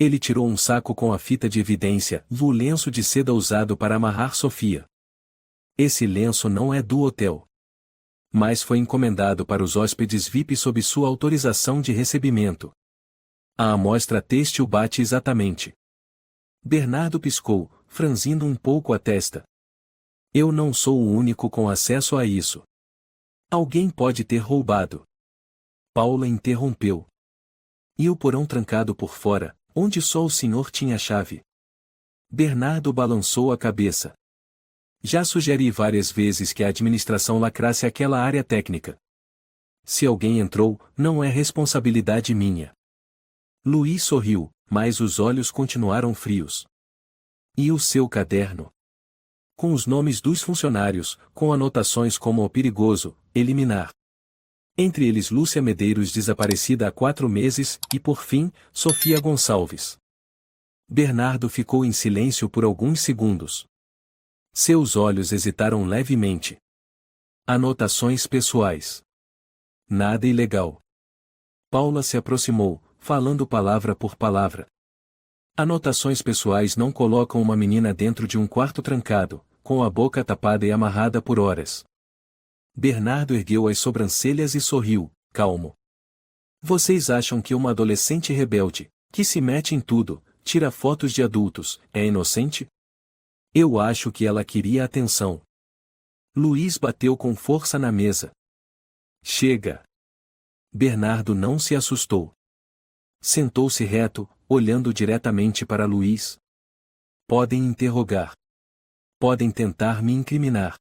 Ele tirou um saco com a fita de evidência, o lenço de seda usado para amarrar Sofia. Esse lenço não é do hotel. Mas foi encomendado para os hóspedes VIP sob sua autorização de recebimento. A amostra têxtil bate exatamente. Bernardo piscou, franzindo um pouco a testa. Eu não sou o único com acesso a isso. Alguém pode ter roubado. Paula interrompeu. E o porão trancado por fora, onde só o senhor tinha a chave? Bernardo balançou a cabeça. Já sugeri várias vezes que a administração lacrasse aquela área técnica. Se alguém entrou, não é responsabilidade minha. Luiz sorriu, mas os olhos continuaram frios. E o seu caderno? Com os nomes dos funcionários, com anotações como o perigoso, eliminar. Entre eles Lúcia Medeiros, desaparecida há 4 meses, e por fim, Sofia Gonçalves. Bernardo ficou em silêncio por alguns segundos. Seus olhos hesitaram levemente. Anotações pessoais. Nada ilegal. Paula se aproximou, falando palavra por palavra. Anotações pessoais não colocam uma menina dentro de um quarto trancado, com a boca tapada e amarrada por horas. Bernardo ergueu as sobrancelhas e sorriu, calmo. Vocês acham que uma adolescente rebelde, que se mete em tudo, tira fotos de adultos, é inocente? Eu acho que ela queria atenção. Luiz bateu com força na mesa. Chega. Bernardo não se assustou. Sentou-se reto, olhando diretamente para Luiz. Podem interrogar. Podem tentar me incriminar.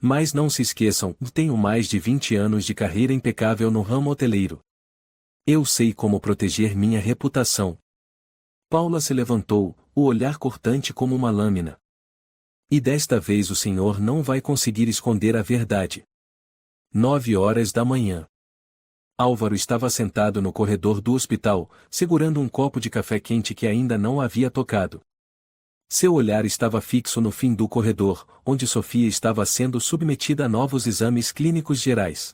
Mas não se esqueçam, tenho mais de 20 anos de carreira impecável no ramo hoteleiro. Eu sei como proteger minha reputação. Paula se levantou, o olhar cortante como uma lâmina. E desta vez o senhor não vai conseguir esconder a verdade. 9 horas da manhã. Álvaro estava sentado no corredor do hospital, segurando um copo de café quente que ainda não havia tocado. Seu olhar estava fixo no fim do corredor, onde Sofia estava sendo submetida a novos exames clínicos gerais.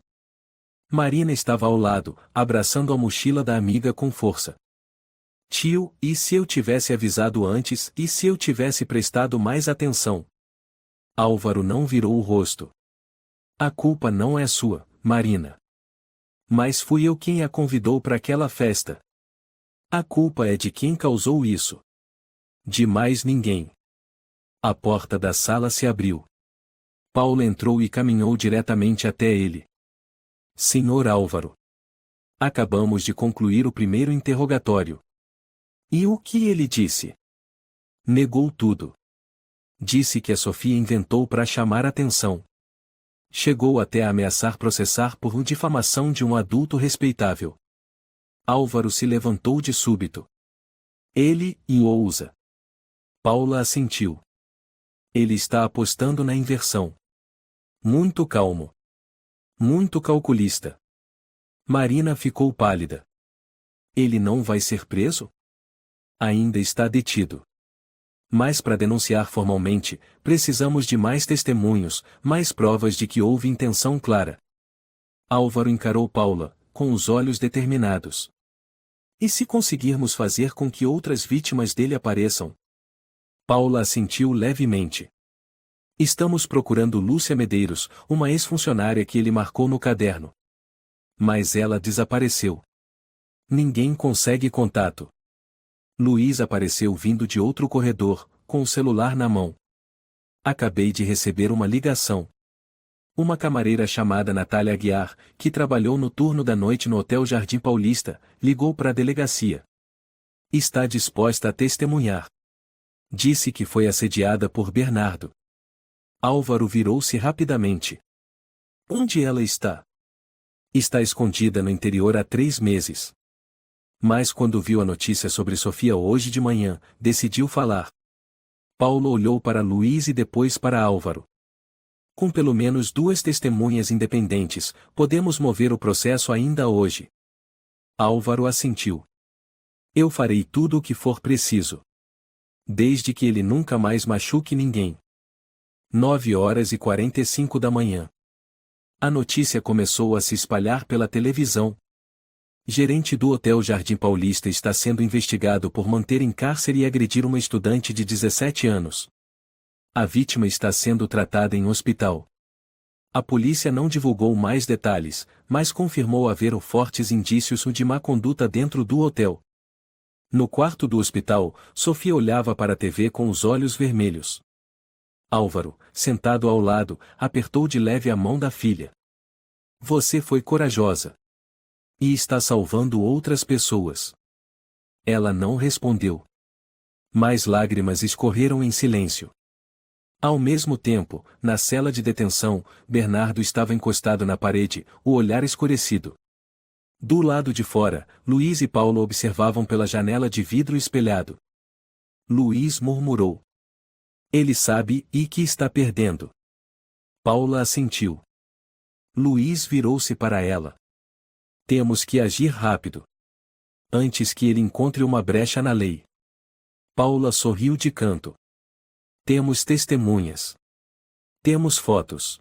Marina estava ao lado, abraçando a mochila da amiga com força. Tio, e se eu tivesse avisado antes, e se eu tivesse prestado mais atenção? Álvaro não virou o rosto. A culpa não é sua, Marina. Mas fui eu quem a convidou para aquela festa. A culpa é de quem causou isso. De mais ninguém. A porta da sala se abriu. Paula entrou e caminhou diretamente até ele. Senhor Álvaro. Acabamos de concluir o primeiro interrogatório. E o que ele disse? Negou tudo. Disse que a Sofia inventou para chamar atenção. Chegou até a ameaçar processar por difamação de um adulto respeitável. Álvaro se levantou de súbito. Ele ousa. Paula assentiu. Ele está apostando na inversão. Muito calmo. Muito calculista. Marina ficou pálida. Ele não vai ser preso? Ainda está detido. Mas para denunciar formalmente, precisamos de mais testemunhos, mais provas de que houve intenção clara. Álvaro encarou Paula, com os olhos determinados. E se conseguirmos fazer com que outras vítimas dele apareçam? Paula assentiu levemente. Estamos procurando Lúcia Medeiros, uma ex-funcionária que ele marcou no caderno. Mas ela desapareceu. Ninguém consegue contato. Luiz apareceu vindo de outro corredor, com o celular na mão. Acabei de receber uma ligação. Uma camareira chamada Natália Aguiar, que trabalhou no turno da noite no Hotel Jardim Paulista, ligou para a delegacia. Está disposta a testemunhar. Disse que foi assediada por Bernardo. Álvaro virou-se rapidamente. Onde ela está? Está escondida no interior há 3 meses. Mas quando viu a notícia sobre Sofia hoje de manhã, decidiu falar. Paulo olhou para Luiz e depois para Álvaro. Com pelo menos 2 testemunhas independentes, podemos mover o processo ainda hoje. Álvaro assentiu. Eu farei tudo o que for preciso. Desde que ele nunca mais machuque ninguém. 9h45 da manhã. A notícia começou a se espalhar pela televisão. Gerente do Hotel Jardim Paulista está sendo investigado por manter em cárcere e agredir uma estudante de 17 anos. A vítima está sendo tratada em hospital. A polícia não divulgou mais detalhes, mas confirmou haver fortes indícios de má conduta dentro do hotel. No quarto do hospital, Sofia olhava para a TV com os olhos vermelhos. Álvaro, sentado ao lado, apertou de leve a mão da filha. Você foi corajosa. E está salvando outras pessoas. Ela não respondeu. Mas lágrimas escorreram em silêncio. Ao mesmo tempo, na cela de detenção, Bernardo estava encostado na parede, o olhar escurecido. Do lado de fora, Luiz e Paulo observavam pela janela de vidro espelhado. Luiz murmurou. Ele sabe e que está perdendo. Paula assentiu. Luiz virou-se para ela. Temos que agir rápido. Antes que ele encontre uma brecha na lei. Paula sorriu de canto. Temos testemunhas. Temos fotos.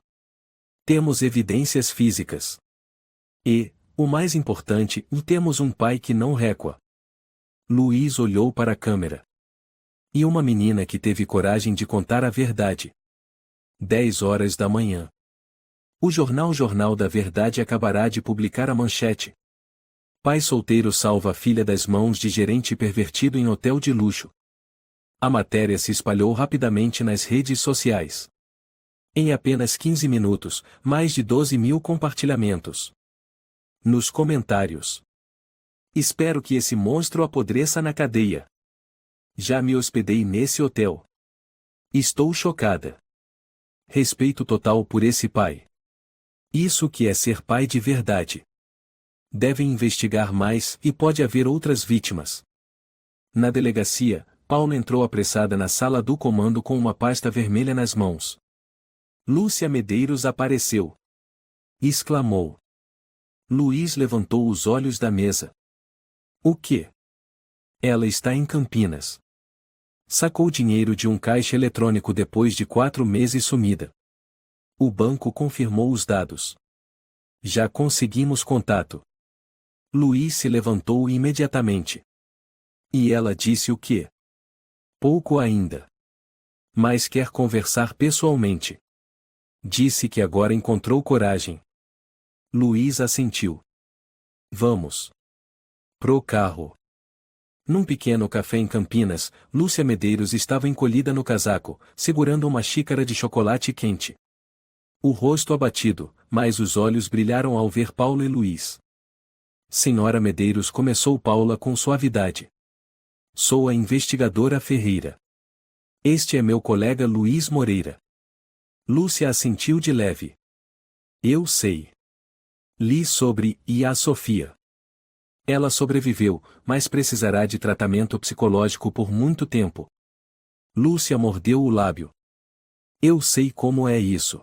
Temos evidências físicas. E, o mais importante, temos um pai que não recua. Luiz olhou para a câmera. E uma menina que teve coragem de contar a verdade. 10h da manhã. O Jornal da Verdade acabará de publicar a manchete. Pai solteiro salva a filha das mãos de gerente pervertido em hotel de luxo. A matéria se espalhou rapidamente nas redes sociais. Em apenas 15 minutos, mais de 12.000 compartilhamentos. Nos comentários. Espero que esse monstro apodreça na cadeia. Já me hospedei nesse hotel. Estou chocada. Respeito total por esse pai. Isso que é ser pai de verdade. Devem investigar mais e pode haver outras vítimas. Na delegacia, Paula entrou apressada na sala do comando com uma pasta vermelha nas mãos. Lúcia Medeiros apareceu. Exclamou. Luiz levantou os olhos da mesa. O quê? Ela está em Campinas. Sacou dinheiro de um caixa eletrônico depois de 4 meses sumida. O banco confirmou os dados. Já conseguimos contato. Luiz se levantou imediatamente. E ela disse o quê? Pouco ainda. Mas quer conversar pessoalmente. Disse que agora encontrou coragem. Luiz assentiu. Vamos. Pro carro. Num pequeno café em Campinas, Lúcia Medeiros estava encolhida no casaco, segurando uma xícara de chocolate quente. O rosto abatido, mas os olhos brilharam ao ver Paula e Luiz. Senhora Medeiros, começou Paula com suavidade. Sou a investigadora Ferreira. Este é meu colega Luiz Moreira. Lúcia assentiu de leve. Eu sei. Li sobre e a Sofia. Ela sobreviveu, mas precisará de tratamento psicológico por muito tempo. Lúcia mordeu o lábio. Eu sei como é isso.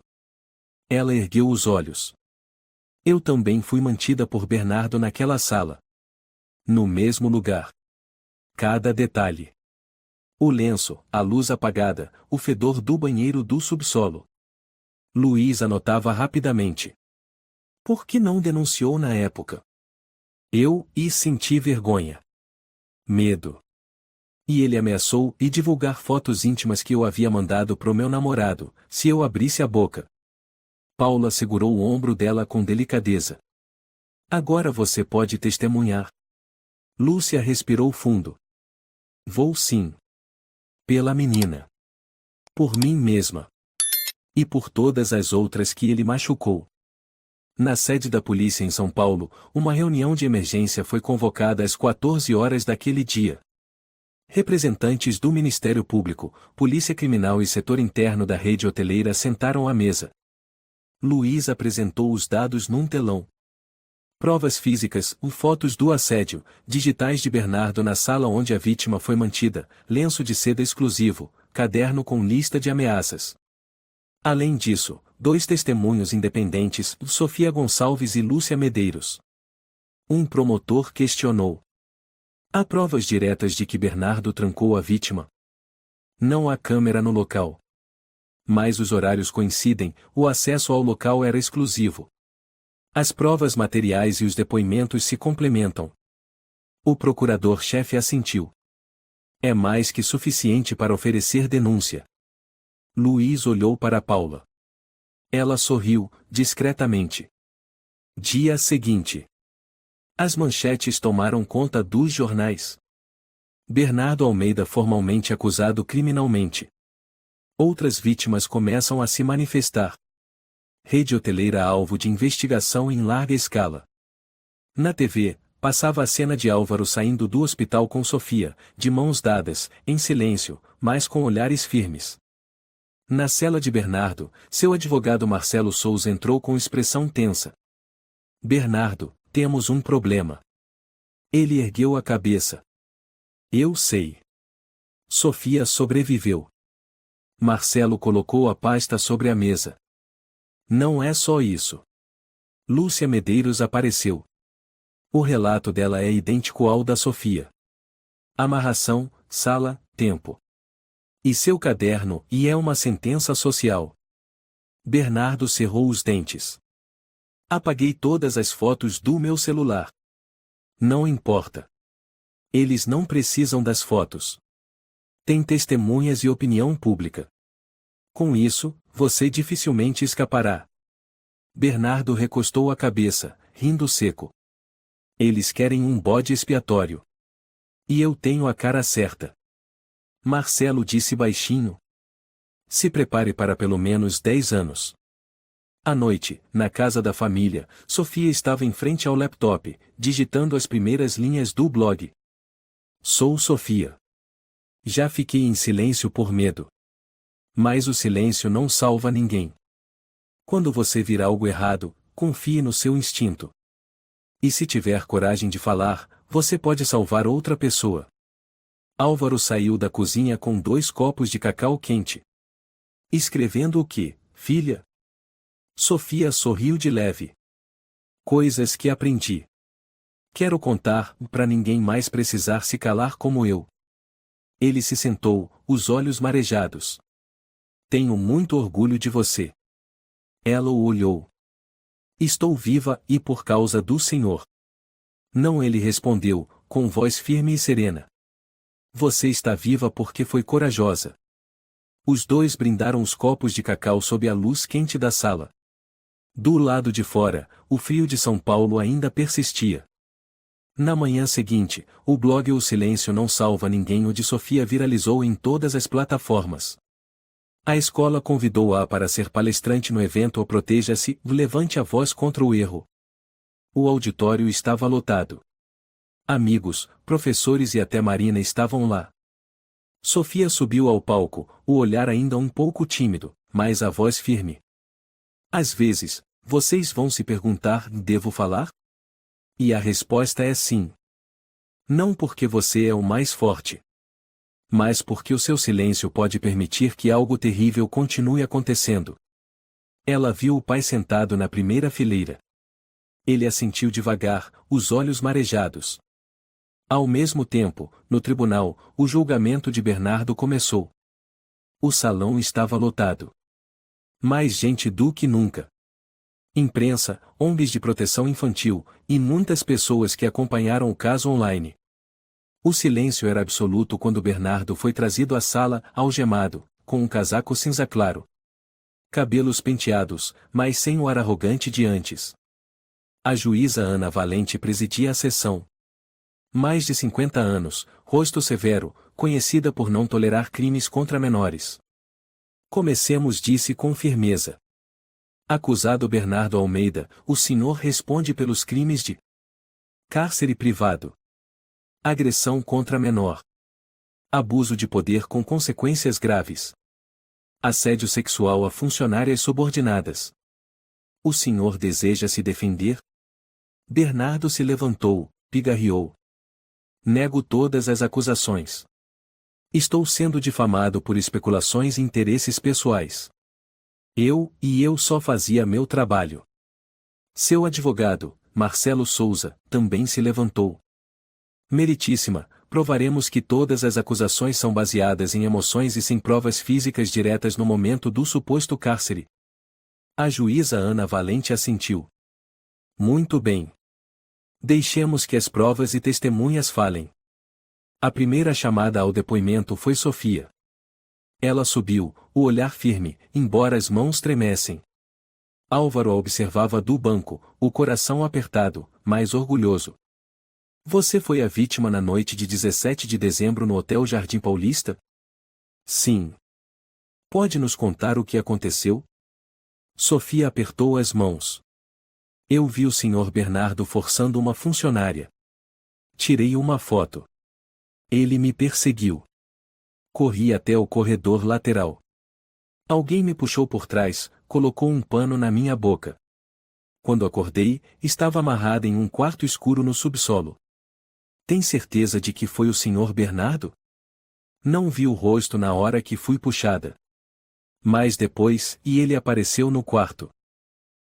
Ela ergueu os olhos. Eu também fui mantida por Bernardo naquela sala. No mesmo lugar. Cada detalhe. O lenço, a luz apagada, o fedor do banheiro do subsolo. Luiz anotava rapidamente. Por que não denunciou na época? Eu senti vergonha. Medo. E ele ameaçou divulgar fotos íntimas que eu havia mandado pro meu namorado, se eu abrisse a boca. Paula segurou o ombro dela com delicadeza. Agora você pode testemunhar. Lúcia respirou fundo. Vou sim. Pela menina. Por mim mesma. E por todas as outras que ele machucou. Na sede da polícia em São Paulo, uma reunião de emergência foi convocada às 14 horas daquele dia. Representantes do Ministério Público, Polícia Criminal e setor interno da rede hoteleira sentaram à mesa. Luiz apresentou os dados num telão. Provas físicas, fotos do assédio, digitais de Bernardo na sala onde a vítima foi mantida, lenço de seda exclusivo, caderno com lista de ameaças. Além disso, 2 testemunhos independentes, Sofia Gonçalves e Lúcia Medeiros. Um promotor questionou. Há provas diretas de que Bernardo trancou a vítima? Não há câmera no local. Mas os horários coincidem, o acesso ao local era exclusivo. As provas materiais e os depoimentos se complementam. O procurador-chefe assentiu. É mais que suficiente para oferecer denúncia. Luiz olhou para Paula. Ela sorriu, discretamente. Dia seguinte. As manchetes tomaram conta dos jornais. Bernardo Almeida formalmente acusado criminalmente. Outras vítimas começam a se manifestar. Rede hoteleira alvo de investigação em larga escala. Na TV, passava a cena de Álvaro saindo do hospital com Sofia, de mãos dadas, em silêncio, mas com olhares firmes. Na cela de Bernardo, seu advogado Marcelo Souza entrou com expressão tensa. Bernardo, temos um problema. Ele ergueu a cabeça. Eu sei. Sofia sobreviveu. Marcelo colocou a pasta sobre a mesa. Não é só isso. Lúcia Medeiros apareceu. O relato dela é idêntico ao da Sofia. Amarração, sala, tempo. E seu caderno, e é uma sentença social. Bernardo cerrou os dentes. Apaguei todas as fotos do meu celular. Não importa. Eles não precisam das fotos. Tem testemunhas e opinião pública. Com isso, você dificilmente escapará. Bernardo recostou a cabeça, rindo seco. Eles querem um bode expiatório. E eu tenho a cara certa. Marcelo disse baixinho. Se prepare para pelo menos 10 anos. À noite, na casa da família, Sofia estava em frente ao laptop, digitando as primeiras linhas do blog. Sou Sofia. Já fiquei em silêncio por medo. Mas o silêncio não salva ninguém. Quando você vir algo errado, confie no seu instinto. E se tiver coragem de falar, você pode salvar outra pessoa. Álvaro saiu da cozinha com 2 copos de cacau quente. Escrevendo o quê, filha? Sofia sorriu de leve. Coisas que aprendi. Quero contar, para ninguém mais precisar se calar como eu. Ele se sentou, os olhos marejados. Tenho muito orgulho de você. Ela o olhou. Estou viva e por causa do Senhor. Não, ele respondeu, com voz firme e serena. Você está viva porque foi corajosa. Os dois brindaram os copos de cacau sob a luz quente da sala. Do lado de fora, o frio de São Paulo ainda persistia. Na manhã seguinte, o blog O Silêncio Não Salva Ninguém de Sofia viralizou em todas as plataformas. A escola convidou-a para ser palestrante no evento O Proteja-se, Levante a Voz contra o Erro. O auditório estava lotado. Amigos, professores e até Marina estavam lá. Sofia subiu ao palco, o olhar ainda um pouco tímido, mas a voz firme. Às vezes, vocês vão se perguntar: devo falar? E a resposta é sim. Não porque você é o mais forte, mas porque o seu silêncio pode permitir que algo terrível continue acontecendo. Ela viu o pai sentado na primeira fileira. Ele assentiu devagar, os olhos marejados. Ao mesmo tempo, no tribunal, o julgamento de Bernardo começou. O salão estava lotado. Mais gente do que nunca. Imprensa, ONGs de proteção infantil, e muitas pessoas que acompanharam o caso online. O silêncio era absoluto quando Bernardo foi trazido à sala, algemado, com um casaco cinza claro. Cabelos penteados, mas sem o ar arrogante de antes. A juíza Ana Valente presidia a sessão. Mais de 50 anos, rosto severo, conhecida por não tolerar crimes contra menores. Comecemos, disse com firmeza. Acusado Bernardo Almeida, o senhor responde pelos crimes de cárcere privado, agressão contra menor, abuso de poder com consequências graves, assédio sexual a funcionárias subordinadas. O senhor deseja se defender? Bernardo se levantou, pigarreou. Nego todas as acusações. Estou sendo difamado por especulações e interesses pessoais. Eu só fazia meu trabalho. Seu advogado, Marcelo Souza, também se levantou. Meritíssima, provaremos que todas as acusações são baseadas em emoções e sem provas físicas diretas no momento do suposto cárcere. A juíza Ana Valente assentiu. Muito bem. Deixemos que as provas e testemunhas falem. A primeira chamada ao depoimento foi Sofia. Ela subiu, o olhar firme, embora as mãos tremessem. Álvaro a observava do banco, o coração apertado, mas orgulhoso. Você foi a vítima na noite de 17 de dezembro no Hotel Jardim Paulista? Sim. Pode nos contar o que aconteceu? Sofia apertou as mãos. Eu vi o Sr. Bernardo forçando uma funcionária. Tirei uma foto. Ele me perseguiu. Corri até o corredor lateral. Alguém me puxou por trás, colocou um pano na minha boca. Quando acordei, estava amarrada em um quarto escuro no subsolo. Tem certeza de que foi o Sr. Bernardo? Não vi o rosto na hora que fui puxada. Mas depois, ele apareceu no quarto.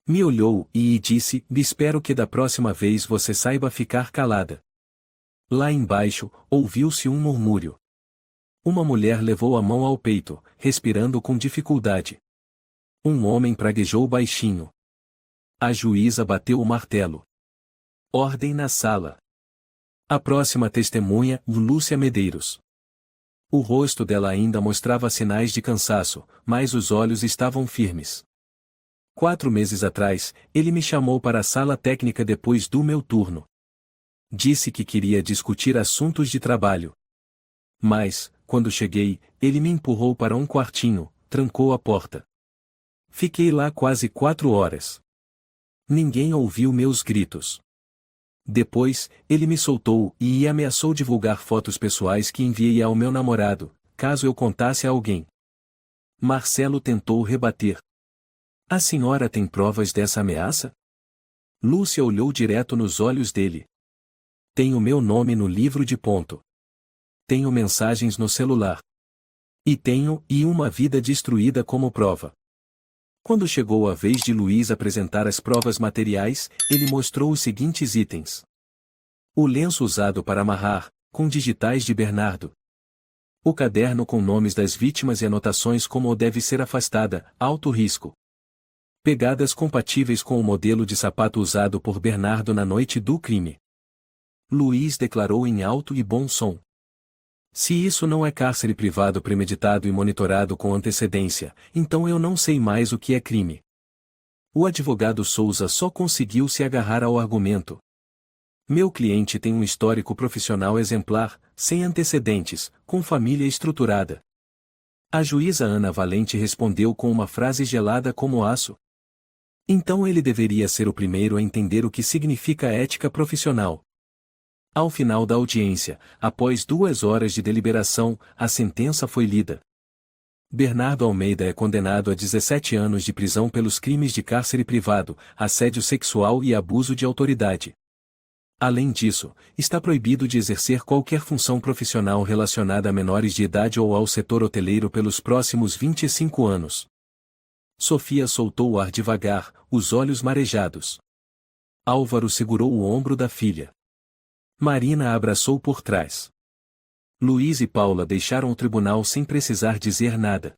Me olhou e disse: espero que da próxima vez você saiba ficar calada. Lá embaixo, ouviu-se um murmúrio. Uma mulher levou a mão ao peito, respirando com dificuldade. Um homem praguejou baixinho. A juíza bateu o martelo. Ordem na sala. A próxima testemunha, Lúcia Medeiros. O rosto dela ainda mostrava sinais de cansaço, mas os olhos estavam firmes. 4 meses atrás, ele me chamou para a sala técnica depois do meu turno. Disse que queria discutir assuntos de trabalho. Mas, quando cheguei, ele me empurrou para um quartinho, trancou a porta. Fiquei lá quase 4 horas. Ninguém ouviu meus gritos. Depois, ele me soltou e ameaçou divulgar fotos pessoais que enviei ao meu namorado, caso eu contasse a alguém. Marcelo tentou rebater. A senhora tem provas dessa ameaça? Lúcia olhou direto nos olhos dele. Tenho meu nome no livro de ponto. Tenho mensagens no celular. E tenho uma vida destruída como prova. Quando chegou a vez de Luiz apresentar as provas materiais, ele mostrou os seguintes itens. O lenço usado para amarrar, com digitais de Bernardo. O caderno com nomes das vítimas e anotações como deve ser afastada, alto risco. Pegadas compatíveis com o modelo de sapato usado por Bernardo na noite do crime. Luiz declarou em alto e bom som. Se isso não é cárcere privado premeditado e monitorado com antecedência, então eu não sei mais o que é crime. O advogado Souza só conseguiu se agarrar ao argumento. Meu cliente tem um histórico profissional exemplar, sem antecedentes, com família estruturada. A juíza Ana Valente respondeu com uma frase gelada como aço. Então ele deveria ser o primeiro a entender o que significa ética profissional. Ao final da audiência, após 2 horas de deliberação, a sentença foi lida. Bernardo Almeida é condenado a 17 anos de prisão pelos crimes de cárcere privado, assédio sexual e abuso de autoridade. Além disso, está proibido de exercer qualquer função profissional relacionada a menores de idade ou ao setor hoteleiro pelos próximos 25 anos. Sofia soltou o ar devagar, os olhos marejados. Álvaro segurou o ombro da filha. Marina a abraçou por trás. Luiz e Paula deixaram o tribunal sem precisar dizer nada.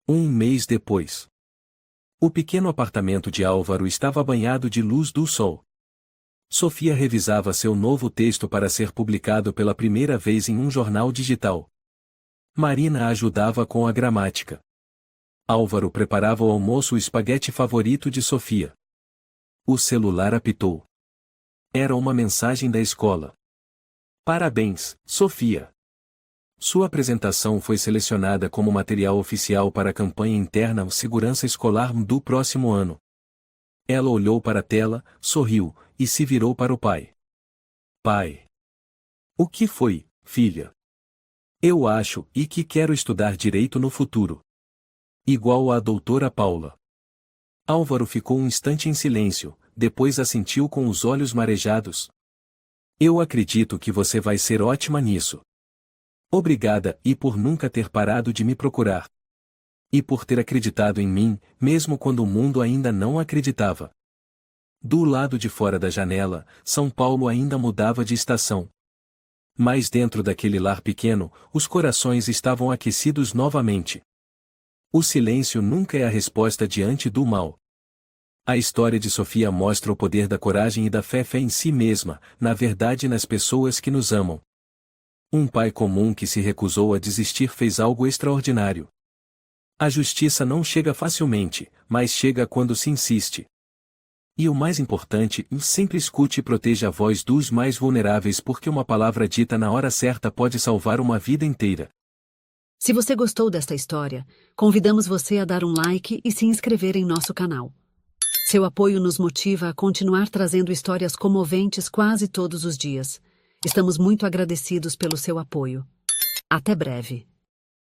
1 mês depois. O pequeno apartamento de Álvaro estava banhado de luz do sol. Sofia revisava seu novo texto para ser publicado pela primeira vez em um jornal digital. Marina a ajudava com a gramática. Álvaro preparava o almoço, o espaguete favorito de Sofia. O celular apitou. Era uma mensagem da escola. Parabéns, Sofia! Sua apresentação foi selecionada como material oficial para a campanha interna Segurança Escolar do próximo ano. Ela olhou para a tela, sorriu, e se virou para o pai. Pai! O que foi, filha? Eu acho que quero estudar direito no futuro. Igual a doutora Paula. Álvaro ficou um instante em silêncio, depois assentiu com os olhos marejados. Eu acredito que você vai ser ótima nisso. Obrigada por nunca ter parado de me procurar. E por ter acreditado em mim, mesmo quando o mundo ainda não acreditava. Do lado de fora da janela, São Paulo ainda mudava de estação. Mas dentro daquele lar pequeno, os corações estavam aquecidos novamente. O silêncio nunca é a resposta diante do mal. A história de Sofia mostra o poder da coragem e da fé em si mesma, na verdade nas pessoas que nos amam. Um pai comum que se recusou a desistir fez algo extraordinário. A justiça não chega facilmente, mas chega quando se insiste. E o mais importante, sempre escute e proteja a voz dos mais vulneráveis, porque uma palavra dita na hora certa pode salvar uma vida inteira. Se você gostou desta história, convidamos você a dar um like e se inscrever em nosso canal. Seu apoio nos motiva a continuar trazendo histórias comoventes quase todos os dias. Estamos muito agradecidos pelo seu apoio. Até breve.